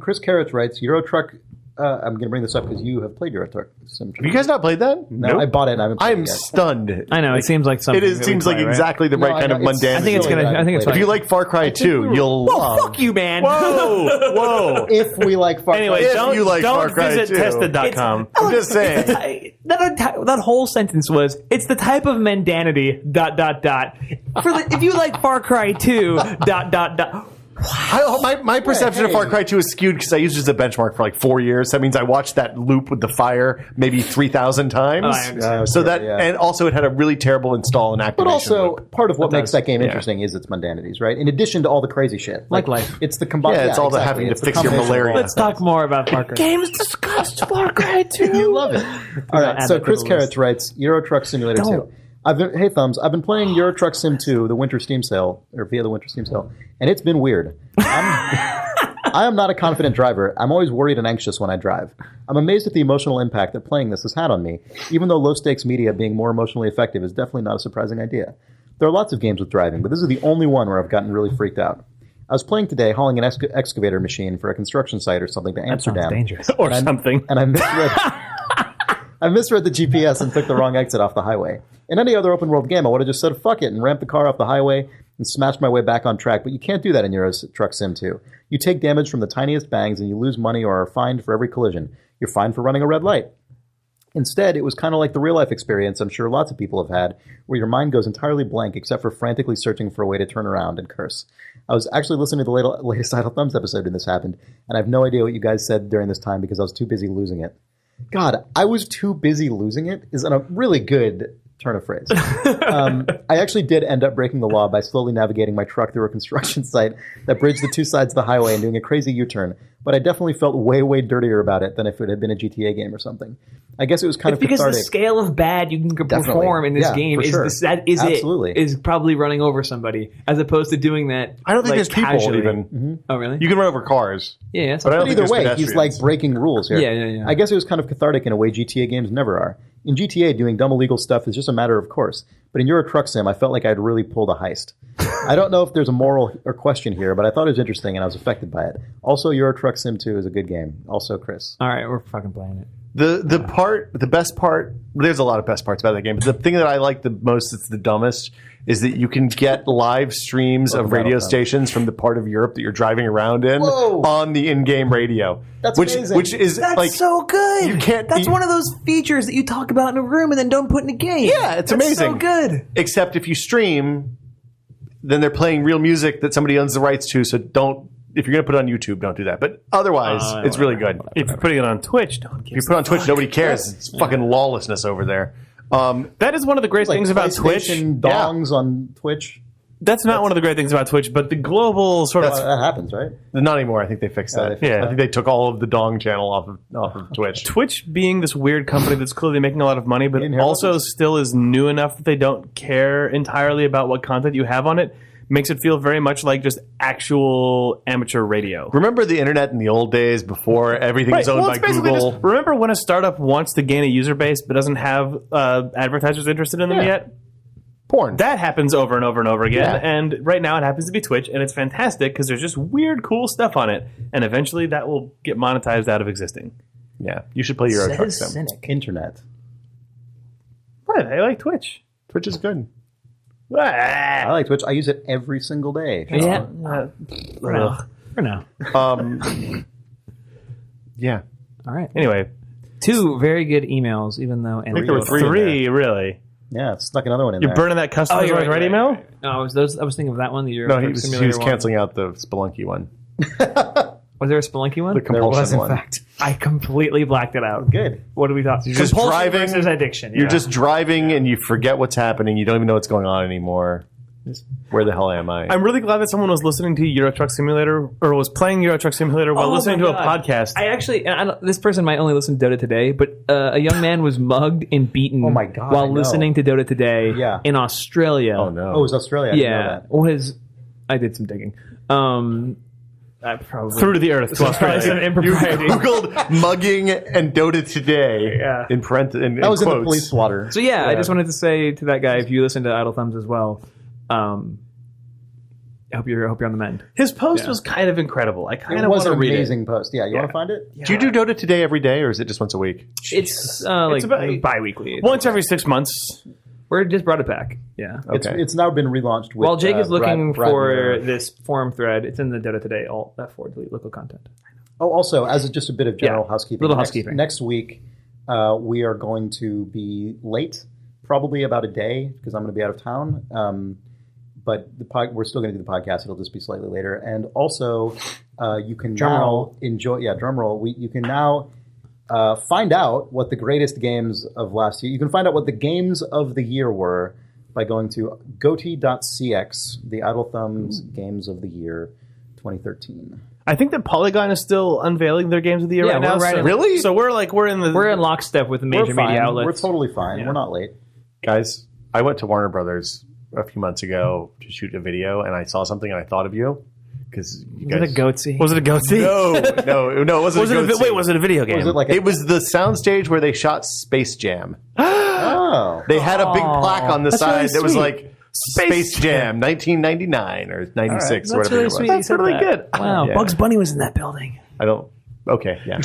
Chris Carrot writes, Euro Truck. I'm going to bring this up because you have played Euro Truck Sim. Have you guys not played that? No, I bought it and I haven't played I'm it yet. stunned. I know it seems like something. It seems like exactly the right kind of mundanity. I think it's gonna. I think it's. If you like Far Cry 2, you'll love. Fuck you, man. Whoa. If we like Far Cry. Anyway, If don't, you like don't Far Cry visit 2. tested.com. I'm just saying. That whole sentence was, it's the type of mundanity, ... If you like Far Cry 2, ... My perception of Far Cry 2 is skewed because I used it as a benchmark for like 4 years. That means I watched that loop with the fire maybe 3,000 times. I understand. So that, and also it had a really terrible install and activation. But also, loop. part of what makes that game yeah. interesting is its mundanities, right? In addition to all the crazy shit. Like life. It's the combination. Yeah, it's all the having to It's the fix your combination of malaria. all Let's talk more about Far Cry. Games discussed Far Cry 2. You love it. All right, add so that to Chris the Carrot writes, Euro Truck Simulator 2. Hey Thumbs, I've been playing Euro Truck Sim 2, the Winter Steam Sale, or via the Winter Steam Sale, and it's been weird. I am not a confident driver. I'm always worried and anxious when I drive. I'm amazed at the emotional impact that playing this has had on me, even though low-stakes media being more emotionally effective is definitely not a surprising idea. There are lots of games with driving, but this is the only one where I've gotten really freaked out. I was playing today, hauling an excavator machine for a construction site or something to Amsterdam. Sounds dangerous. Or something. And I misread the GPS and took the wrong exit off the highway. In any other open world game, I would have just said fuck it and ramped the car off the highway and smashed my way back on track, but you can't do that in Euro Truck Sim 2. You take damage from the tiniest bangs and you lose money or are fined for every collision. You're fined for running a red light. Instead, it was kind of like the real-life experience I'm sure lots of people have had, where your mind goes entirely blank except for frantically searching for a way to turn around and curse. I was actually listening to the latest Idle Thumbs episode when this happened, and I have no idea what you guys said during this time because I was too busy losing it. God, I was too busy losing it is a really good turn of phrase. I actually did end up breaking the law by slowly navigating my truck through a construction site that bridged the two sides of the highway and doing a crazy U-turn. But I definitely felt way, way dirtier about it than if it had been a GTA game or something. I guess it was kind of because cathartic. the scale of bad you can perform in this game is Absolutely. is probably running over somebody as opposed to doing that. I don't think there's people casually. even. Mm-hmm. Oh, really? You can run over cars. Yeah, But I don't But think either there's way, he's pedestrians. like breaking rules here. Yeah. I guess it was kind of cathartic in a way GTA games never are. In GTA, doing dumb illegal stuff is just a matter of course. But in Euro Truck Sim, I felt like I'd really pulled a heist. I don't know if there's a moral or question here, but I thought it was interesting and I was affected by it. Also, Euro Truck Sim 2 is a good game. Also, Chris. All right, we're fucking playing it. The best part, there's a lot of best parts about that game, but the thing that I like the most, it's the dumbest, is that you can get live streams of radio stations from the part of Europe that you're driving around in on the in-game radio. That's amazing. Which is That's so good. You can't. That's one of those features that you talk about in a room and then don't put in a game. Yeah, it's That's amazing. so good. Except if you stream, then they're playing real music that somebody owns the rights to, so don't. If you're going to put it on YouTube, don't do that. But otherwise, it's really good. If you're putting it on Twitch, don't give If you put it on Twitch, nobody cares. It's fucking lawlessness over there. That is one of the great things about Twitch. PlayStation dongs on Twitch. That's not one of the great things about Twitch, but the global sort of... That happens, right? Not anymore. I think they fixed that. I think they took all of the Dong channel off of Twitch. Twitch being this weird company that's clearly making a lot of money, but also still is new enough that they don't care entirely about what content you have on it, makes it feel very much like just actual amateur radio. Remember the internet in the old days before everything was owned by Google? Remember when a startup wants to gain a user base but doesn't have advertisers interested in them yet? Porn. That happens over and over and over again, and right now it happens to be Twitch, and it's fantastic because there's just weird, cool stuff on it, and eventually that will get monetized out of existing. Yeah, you should play Euro Truck Sim. Cynic. Internet. What? I like Twitch. Twitch is good. I like Twitch. I use it every single day. Yeah. For now. Yeah. All right. Anyway. 2 very good emails, even though... I think there were 3 really. Yeah, snuck another one in You're there. burning that customer's right email? No, I was thinking of that one. The No, he was canceling out the Spelunky one. Was there a Spelunky one? The compulsive one. one. In fact, I completely blacked it out. Good. What do we talk? You're just driving. Versus addiction. You're just driving and you forget what's happening. You don't even know what's going on anymore. Where the hell am I? I'm really glad that someone was listening to Euro Truck Simulator or was playing Euro Truck Simulator while listening to a podcast. I actually, this person might only listen to Dota Today, but a young man was mugged and beaten while listening to Dota Today in Australia. Oh, no. Oh, it was Australia. I didn't know that. I did some digging. I probably through to the earth to Australia. You Googled mugging and Dota Today in parentheses. That was in the police swatter. So I just wanted to say to that guy, if you listen to Idle Thumbs as well, I hope you're on the mend. His post was kind of incredible. I kind of want to read it. It was an amazing post. Yeah, you want to find it? Do you do Dota Today every day, or is it just once a week? It's like bi-weekly. Once every 6 months. We just brought it back. Yeah. Okay. It's now been relaunched. With, While Jake is looking Brad for Muir. this forum thread, it's in the Dota Today alt F4 delete local content. Oh, also, as just a bit of general housekeeping. Housekeeping. Next week, we are going to be late, probably about a day, because I'm going to be out of town. But we're still going to do the podcast. It'll just be slightly later. And also, you can now enjoy. Yeah, drum roll. You can now find out what the greatest games of last year. You can find out what the games of the year were by going to goatee.cx, the Idle Thumbs Games of the Year 2013. I think that Polygon is still unveiling their games of the year right now. Really? So we're in lockstep with the major media outlets. We're totally fine. Yeah. We're not late. Guys, I went to Warner Brothers a few months ago to shoot a video, and I saw something and I thought of you. Because was it a goatsy? Was it a goatsee? No, it wasn't a goatsee. Wait, was it a video game? It was the soundstage where they shot Space Jam. Oh. They had a big plaque on the side really that was like Space Jam 1999 or 96 or whatever really it was. Sweet. That's really good. Wow, Yeah. Bugs Bunny was in that building. I don't... Okay, yeah.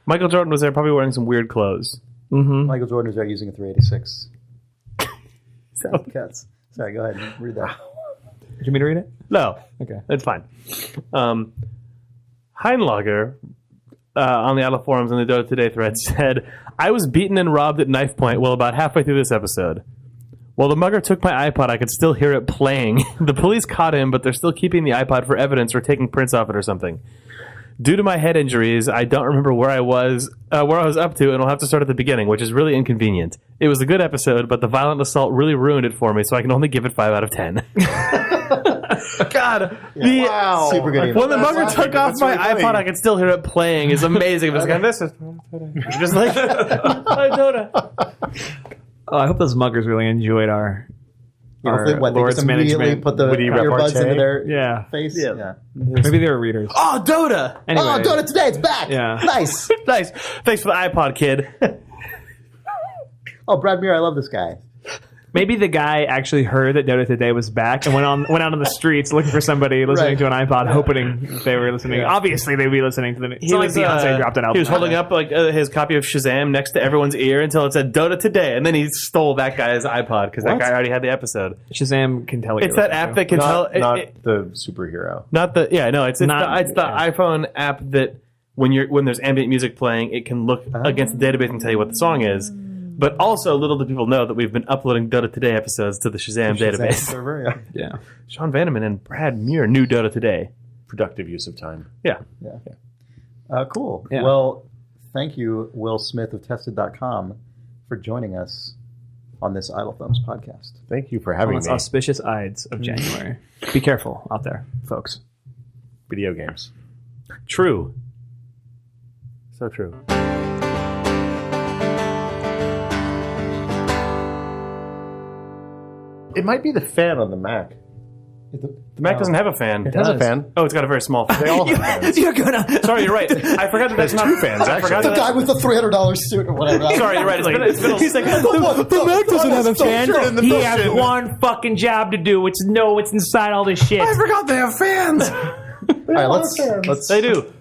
Michael Jordan was there probably wearing some weird clothes. Mm-hmm. Michael Jordan was there using a 386. Cats. Sorry, go ahead and read that. Did you want me to read it? No. Okay. It's fine. Heinlager on the Idle Forums and the Dota Today thread said, I was beaten and robbed at knife point about halfway through this episode. While the mugger took my iPod, I could still hear it playing. The police caught him, but they're still keeping the iPod for evidence or taking prints off it or something. Due to my head injuries, I don't remember where I was up to, and I'll have to start at the beginning, which is really inconvenient. It was a good episode, but the violent assault really ruined it for me, so I can only give it 5 out of 10. God, wow. Super good email. When the mugger took off my really iPod, funny. I could still hear it playing. It's amazing. This is just like Dota. Oh, I hope those muggers really enjoyed our They Lord's just immediately management. put the earbuds into their face. Yeah. Maybe they were readers. Oh, Dota! Anyway, Oh, Dota Today, it's back! Yeah. Nice! Nice. Thanks for the iPod, kid. Oh, Brad Muir, I love this guy. maybe the guy actually heard that Dota Today was back and went out on the streets looking for somebody listening to an iPod, hoping they were listening. Yeah. Obviously, they'd be listening to the. It's like Beyonce dropped an album. He was holding up like his copy of Shazam next to everyone's ear until it said Dota Today, and then he stole that guy's iPod because that guy already had the episode. Shazam can tell you. It's that app that can tell. Not the superhero. Not the it's the iPhone app that when there's ambient music playing, it can look against the database and tell you what the song is. But also, little do people know that we've been uploading Dota Today episodes to the Shazam database. Server, yeah. Sean Vanneman and Brad Muir knew Dota Today. Productive use of time. Yeah. Cool. Yeah. Well, thank you, Will Smith of Tested.com, for joining us on this Idle Thumbs podcast. Thank you for having me. Auspicious Ides of January. Be careful out there, folks. Video games. True. So true. It might be the fan on the Mac. The Mac doesn't have a fan. It has a fan. Oh, it's got a very small fan. They all have fans. You're gonna. Sorry, you're right. I forgot that that's not two fans, I forgot The that. guy with the $300 suit or whatever. Sorry, you're right. He's like, the Mac doesn't have a fan. He has one fucking job to do. It's know what's inside all this shit. I forgot they have fans. All right, let's They do.